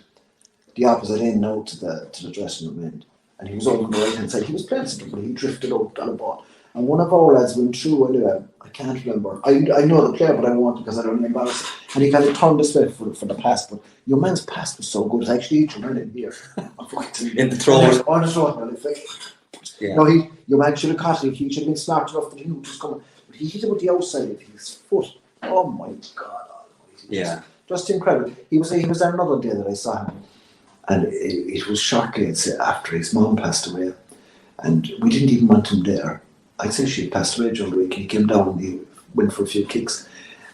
the opposite end now to the dressing room end, and he was over on the right hand side. He was playing something, but he drifted out on the ball, and one of our lads went through. Anyway, I can't remember. I know the player, but I won't because I don't remember it. And he kind of turned this way for the pass, but your man's pass was so good. It's actually each man in here. In the throw. On the throw, yeah. No, your man should have caught it. He should have been smart enough that he knew just coming. But he hit it with the outside of his foot. Oh my God. Yeah. Just incredible. He was there another day that I saw him, and it was shortly after his mom passed away, and we didn't even want him there. I'd say she had passed away during the week. He came down and he went for a few kicks,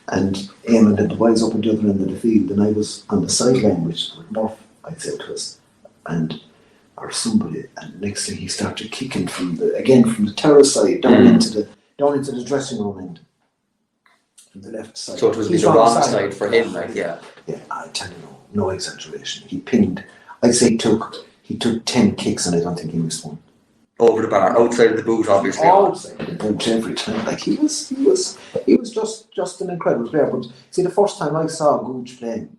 and Eamon had the boys up at the other end of the field, and I was on the sideline with Murph, I'd say it was, or somebody, and next thing he started kicking from the terrace side down into the dressing room end. from the left side. So it was the wrong side for him, like, yeah. Yeah, I tell you, no exaggeration. He pinned. I'd say he took 10 kicks, and I don't think he missed one. Over the bar, outside of the boot, obviously. Outside the boot every time. Like he was just an incredible player. But see, the first time I saw Gooch playing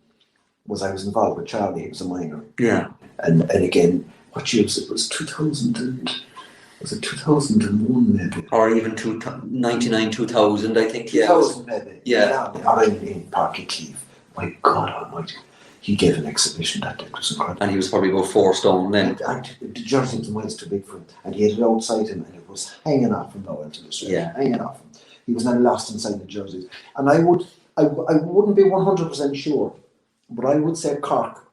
was I was involved with Tralee. He was a minor. Yeah. And again, what year was it? It was 2000 and was it 2001 maybe? Or even 99, 2000, I think. 2000 maybe. Yeah. Or in Parky Cleave. My God Almighty. He gave an exhibition that day. It was incredible. And he was probably about 4 stone then. And the jersey was miles too big for him. And he had it outside him, and it was hanging off him now into the street. Yeah. Hanging off him. He was now lost inside the jerseys. And I wouldn't be 100% sure, but I would say Cork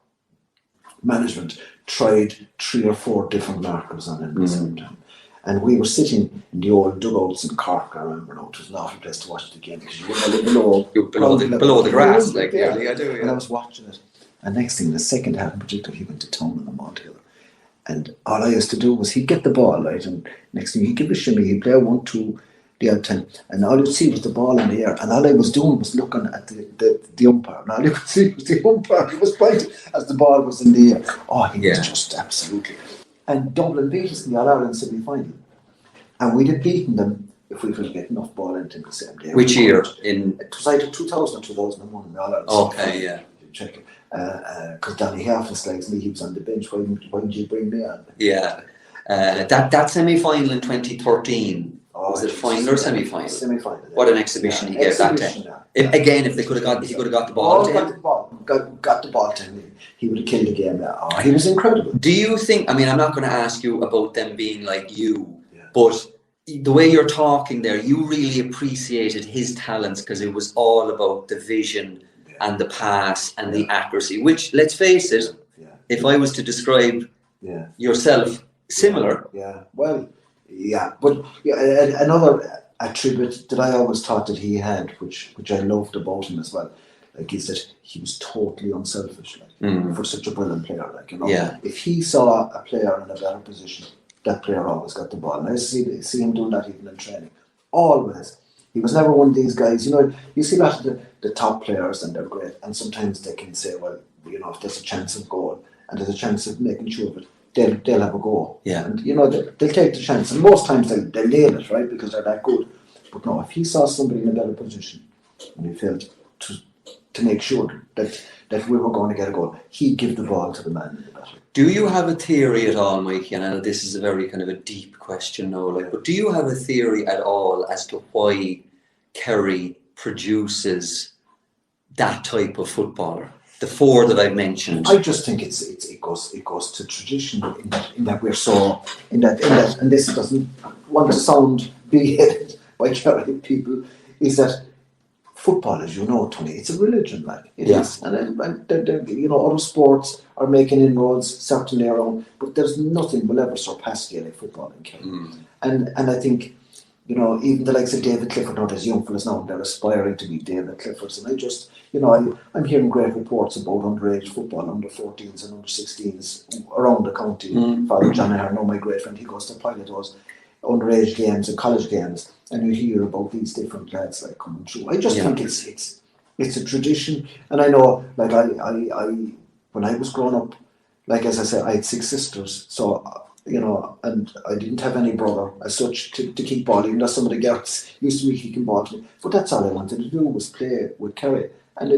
management tried 3 or 4 different markers on him at the same time. And we were sitting in the old dugouts in Cork, I remember now. It was an awful place to watch the game because you were below the grass, like, yeah, I do, yeah. And I was watching it. And next thing, the second half in particular, he went to town on the Mount Hill. And all I used to do was he'd get the ball, right? And next thing, he'd give a shimmy, he'd play 1-2 the odd time. And all you'd see was the ball in the air. And all I was doing was looking at the umpire. And all you could see was the umpire. He was pointing as the ball was in the air. Oh, he was just absolutely. And Dublin beat us in the All-Ireland semi-final. And we'd have beaten them if we could get enough ball into the same day. Which year? It was either 2000 or 2001 in the All-Ireland Okay, yeah. Check it. Because Danny Halfness likes me, he was on the bench. Why did you bring me on? Yeah. That semi-final in 2013, was it final or semi-final? Semi-final. Yeah. What an exhibition he gave that time. Again, if he could have got the ball to him. Got the ball to him, he would have killed the game. Oh, he was incredible. Do you think, I mean, I'm not going to ask you about them being like you, but the way you're talking there, you really appreciated his talents because it was all about the vision and the pass and the accuracy, which, let's face it, if I was to describe yourself, similar. But another attribute that I always thought that he had, which I loved about him as well, like, is that he was totally unselfish, like, for such a brilliant player. Like, you know, if he saw a player in a better position, that player always got the ball. And I see him doing that even in training. Always. He was never one of these guys, you know, you see that the top players, and they're great, and sometimes they can say, well, you know, if there's a chance of goal and there's a chance of making sure of it, they'll have a go. Yeah. And, you know, they'll take the chance. And most times they'll nail it, right, because they're that good. But no, if he saw somebody in a better position and he felt to make sure that we were going to get a goal, he'd give the ball to the man in the better. Do you have a theory at all, Mikey? And I know this is a very kind of a deep question now, like, but do you have a theory at all as to why Kerry produces that type of footballer? The 4 that I've mentioned. I just think it goes to tradition in that we're so in that and this doesn't want to sound big-headed by Kerry people, is that football, as you know, Tony, it's a religion, like it is, and you know, other sports are making inroads certainly around, but there's nothing will ever surpass Gaelic football in Kerry. And I think, you know, even the likes of David Clifford, now there's young fellas now, they're aspiring to be David Cliffords, and I just, you know, I'm hearing great reports about underage football, under 14s and under 16s around the county. Father John Ahern, my great friend, he goes to pilot those underage games and college games, and you hear about these different lads like coming through. I just think it's a tradition, and I know, like, I when I was growing up, like, as I said, I had 6 sisters, so, you know, and I didn't have any brother as such to keep ball, even though some of the girls used to be kicking ball to me. But that's all I wanted to do, was play with Kerry. And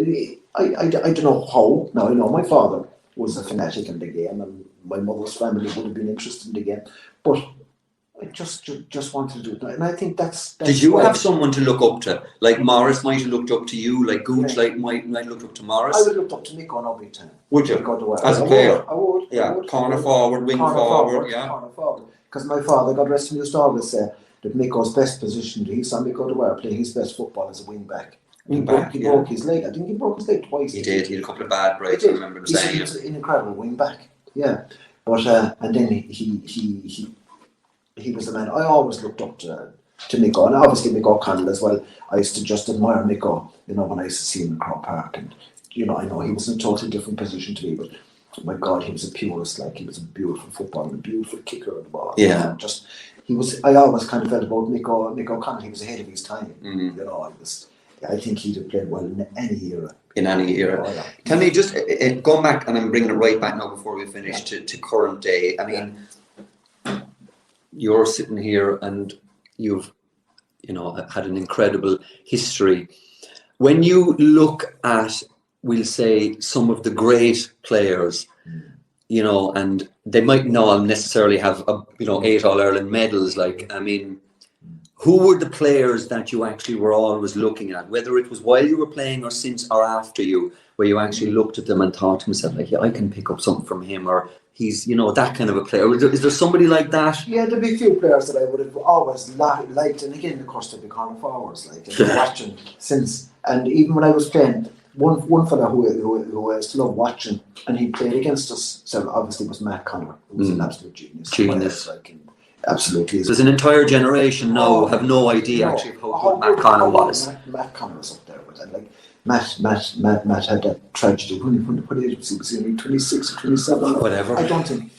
I don't know how. Now, I know my father was a fanatic in the game, and my mother's family would have been interested in the game, but I just wanted to do it. And I think that's Did you have someone to look up to? Like Morris might have looked up to you, like Gooch might look up to Morris? I would look up to Mick on big time. Would you? As a player? I would. Yeah, corner forward, wing forward, Corner forward. Because my father, God rest him, used to always say that Miko's best position, he saw Mick Dwyer playing his best football as a wing back. He broke his leg. I think he broke his leg twice. He did. He had a couple of bad breaks. I remember him saying. He was an incredible wing back. Yeah, but and then he was the man I always looked up to Mick, and obviously Mick O'Connell as well. I used to just admire Mick, you know, when I used to see him in Croke Park, and you know, I know he was in a totally different position to me, but my God, he was a purist. Like, he was a beautiful footballer, a beautiful kicker of the ball. Yeah, I always kind of felt about Mick O'Connell. He was ahead of his time. You know, I think he'd have played well in any era. In any era. Oh, yeah. Tell me, just going back, and I'm bringing it right back now before we finish to current day. I mean, you're sitting here and you've, had an incredible history. When you look at, we'll say, some of the great players, and they might not necessarily have, 8 All-Ireland medals. Like, I mean, who were the players that you actually were always looking at, whether it was while you were playing or since or after you, where you actually looked at them and thought to yourself, like, yeah, I can pick up something from him, or he's, that kind of a player. Is there somebody like that? Yeah, there'd be a few players that I would have always liked, and again, of course, there'd be corner forwards, like, watching since, and even when I was playing, one fella who I still love watching, and he played against us, so obviously was Matt Connor, who was an absolute genius. Absolutely. There's an entire generation now have no idea actually how good Matt Connor was. Matt Connor was up there with that. Like Matt had that tragedy. What age was he? Was he 26 or 27? Whatever. I don't think,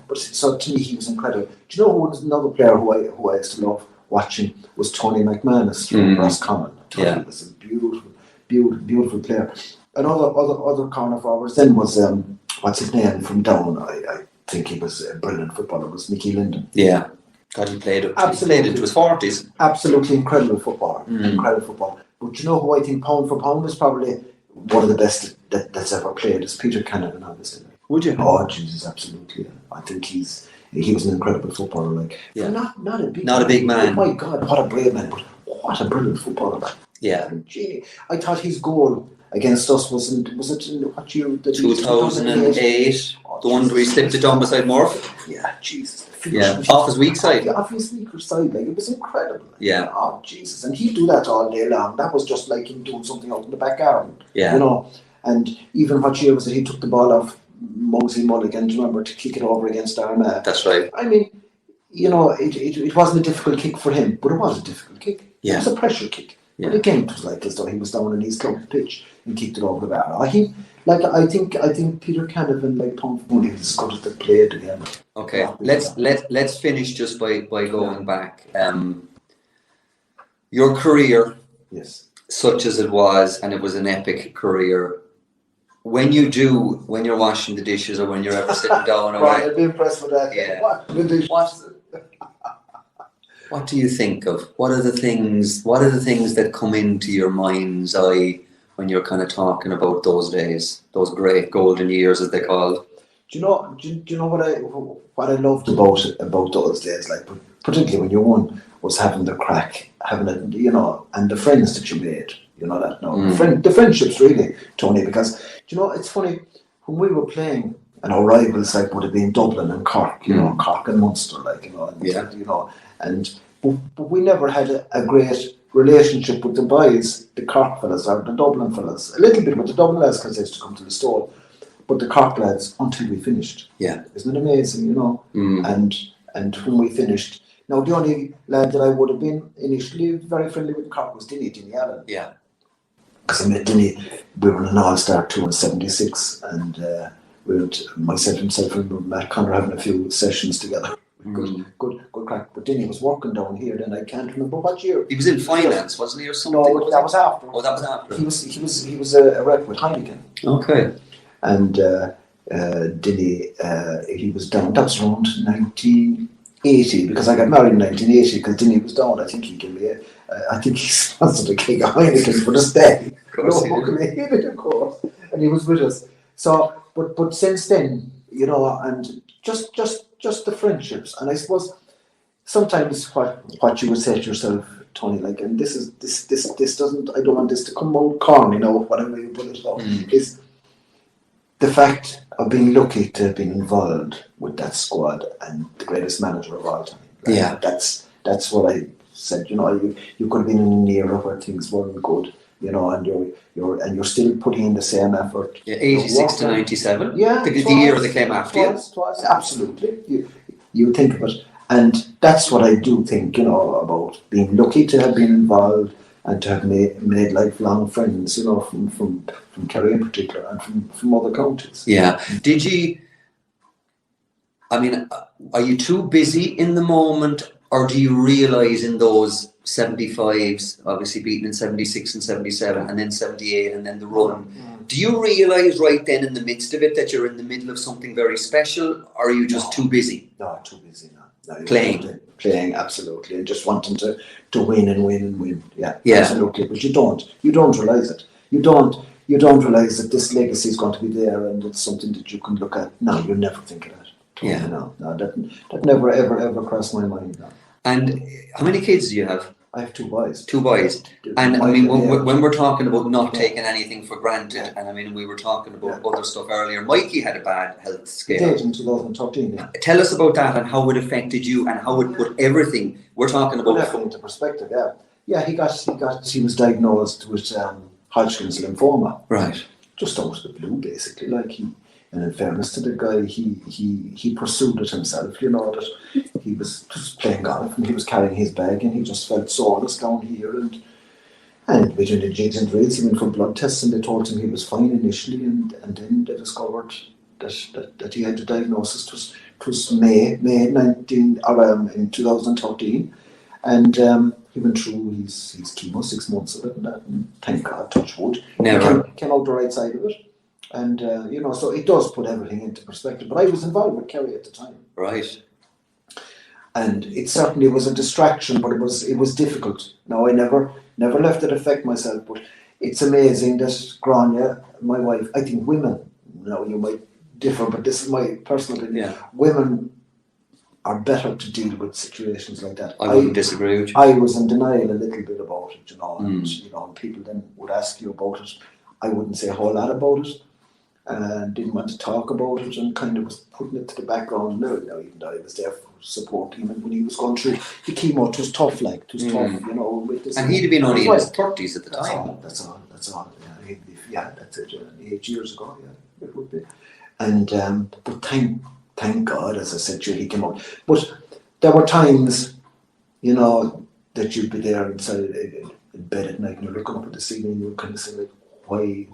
but so to me he was incredible. Do you know who was another player who I used to love watching was Tony McManus from Roscommon. Tony was a beautiful player. And other corner forwards then was what's his name from Down? I think he was a brilliant footballer. Was Mickey Linden. Yeah, God, he played into his 40s. Absolutely incredible footballer. Incredible footballer. But you know who I think pound for pound is probably one of the best that's ever played is Peter Canavan, obviously. Would you? Oh Jesus, absolutely. I think he was an incredible footballer. Like, not a big man. Oh my God, what a brave man! But what a brilliant footballer. Yeah. I thought his goal against us was it in what year? 2008. The one where he slipped it down beside Murph. Yeah, Jesus. Yeah, off his weak side. Off his weaker side, like, it was incredible. Yeah. Oh, Jesus. And he'd do that all day long. That was just like him doing something out in the back garden. Yeah. And even what year was it? He took the ball off Muggsy Mulligan, do you remember, to kick it over against Armagh. That's right. I mean, it wasn't a difficult kick for him, but it was a difficult kick. Yeah. It was a pressure kick. Yeah. But again, it was like as though he was down in his club pitch and kicked it over the bar. I think Peter Canavan, like Tom Foley, is as good as they played together. Okay, let's finish just by going back. Your career, yes, such as it was, and it was an epic career. When you're washing the dishes, or when you're ever sitting down, I'd be impressed with that. Yeah. What do you think of? What are the things that come into your mind's eye when you're kind of talking about those days, those great golden years, as they called? Do you know what I loved about those days? Like, particularly when you won, was having the crack, having it, and the friends that you made. The friendships really, Tony. Because it's funny when we were playing, and our rivals would have been Dublin and Cork, Cork and Munster, but we never had a great relationship with the boys, the Cork fellas or the Dublin fellas. A little bit with the Dublin lads because they used to come to the store, but the Cork lads until we finished. Yeah, isn't it amazing? And when we finished, now the only lad that I would have been initially very friendly with Cork was Dinny Allen. Yeah, because I met Dinny. We were in an All-Star tour in '76, and we were myself and Matt Connor having a few sessions together. Good crack. But then he was working down here. Then I can't remember what year. He was in finance, wasn't he, or something? No, that was after. Oh, that was after. He was a rep with Heineken. Okay. And Dinny, he was down. That was around 1980 because I got married in 1980 because Dinny was down. I think he gave me I think he sponsored a keg of Heineken for this day. Of course. And he was with us. So, but since then, and just the friendships, and I suppose sometimes what you would say to yourself, Tony, like, and this doesn't, I don't want this to come out corny, whatever you put it about, is the fact of being lucky to have been involved with that squad and the greatest manager of all time. Like, that's what I said. You could have been in an era where things weren't good, and you're still putting in the same effort. Yeah, 86 to 97. Yeah, the year that came after you. Twice, absolutely. You think of it, and that's what I do think. About being lucky to have been involved and to have made lifelong friends. From Kerry in particular, and from other counties. Yeah. Did you? I mean, are you too busy in the moment, or do you realise in those 75s, obviously beaten in 76 and 77, and then 78, and then the run. Do you realise right then in the midst of it that you're in the middle of something very special, or are you just too busy? No, too busy now. No, playing, absolutely, and just wanting to win and win and win. Yeah, absolutely. But you don't realise it. You don't realise that this legacy is going to be there, and it's something that you can look at. No, you never think of that. No, that never ever crossed my mind. No. And how many kids do you have? I have 2 boys. 2 boys. And I mean, when we're talking about not taking anything for granted, and I mean, we were talking about other stuff earlier, Mikey had a bad health scare. He did in 2013. Yeah. Tell us about that and how it affected you and how it put everything we're talking about into perspective. Yeah. He was diagnosed with Hodgkin's lymphoma. Right. Just out of the blue, basically. Like and in fairness to the guy, he pursued it himself. You know that he was just playing golf and he was carrying his bag and he just felt soreness down here and between the jigs and drills he went for blood tests and they told him he was fine initially and then they discovered that he had the diagnosis. It was May in 2013 and he went through his chemo 6 months of it and thank God, touch wood, never came out the right side of it. And, so it does put everything into perspective. But I was involved with Kerry at the time. Right. And it certainly was a distraction, but it was difficult. Now, I never left it affect myself, but it's amazing that Grania, my wife, I think women, you might differ, but this is my personal opinion. Yeah. Women are better to deal with situations like that. I wouldn't disagree with you. I was in denial a little bit about it, and people then would ask you about it. I wouldn't say a whole lot about it. And didn't want to talk about it and kind of was putting it to the background. No, even though I was there for support, even when he was going through the chemo, it was tough, with this. And he'd have been only in his 30s at the time. That's all. Yeah, that's it. 8 years ago, it would be. And but thank God, as I said, he came out. But there were times, that you'd be there inside in bed at night and you're looking up at the ceiling and you're kind of saying, like, why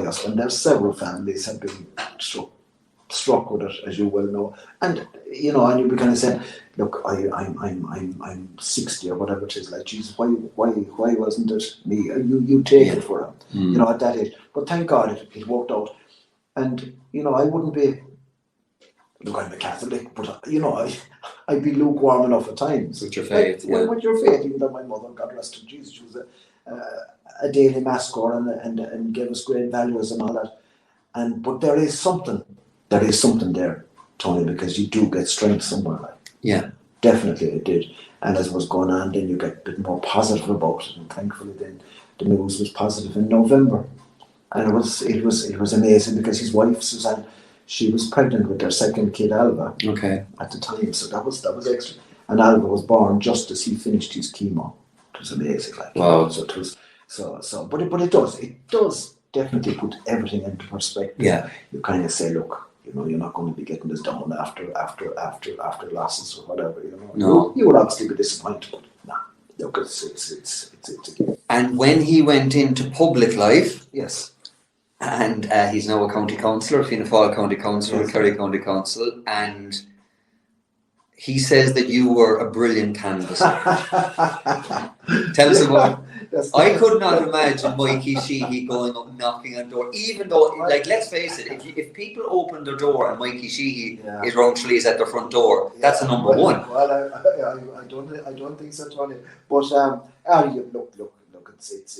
us? And there's several families have been struck with it, as you well know. And and you'd be kind of saying, look, I'm 60 or whatever it is. Like, Jesus, why wasn't it me? You take it for him, at that age. But thank God it worked out. And I wouldn't be. Look, I'm a Catholic, but I'd be lukewarm enough at times. With your faith, with your faith, even though my mother, God rest her, Jesus, she was a daily mass goer and gave us great values and all that. But there is something there, Tony, because you do get strength somewhere. Yeah. Definitely it did. And as it was going on, then you get a bit more positive about it. And thankfully then the news was positive in November. And it was amazing because his wife, Suzanne, she was pregnant with their second kid, Alva. Okay. At the time. So that was extra. And Alva was born just as he finished his chemo. It was amazing. Wow. So it was but it does definitely put everything into perspective. Yeah. You kind of say, look, you're not going to be getting this down after losses or whatever. No. You would obviously be disappointed, but no. Look, it's And when he went into public life, yes, and he's now a county councillor, Fianna Fáil County Councillor, Kerry County Council, and he says that you were a brilliant canvas. Tell us about. I could not imagine Mikey Sheehy going up knocking on door, even though, let's face it, if people open their door and Mikey Sheehy is round Tralee's at their front door, that's a number one. Well, I don't think so, Tony. But look, it's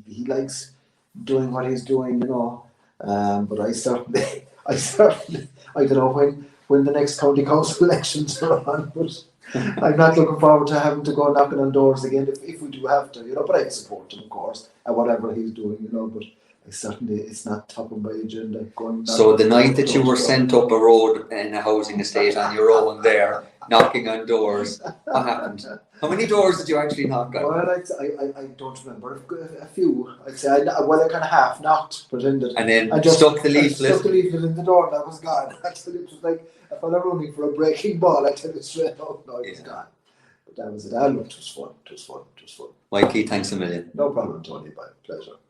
he likes doing what he's doing, But I certainly, I don't know when the next county council elections are on, but I'm not looking forward to having to go knocking on doors again if we do have to, But I support him, of course, and whatever he's doing, But I certainly, it's not top of my agenda. So the night that you were sent up a road in a housing estate on your own there, knocking on doors, what happened? How many doors did you actually knock on? Well, I don't remember. A few. I'd say I kind of half knocked, pretended. And then I just stuck the leaflet. Stuck the leaflet in the door and that was gone. Actually, it was like a fella running for a breaking ball. I tell you straight out, no, it was gone. But that was it. It was fun. Mikey, thanks a million. No problem, Tony. Bye. Pleasure.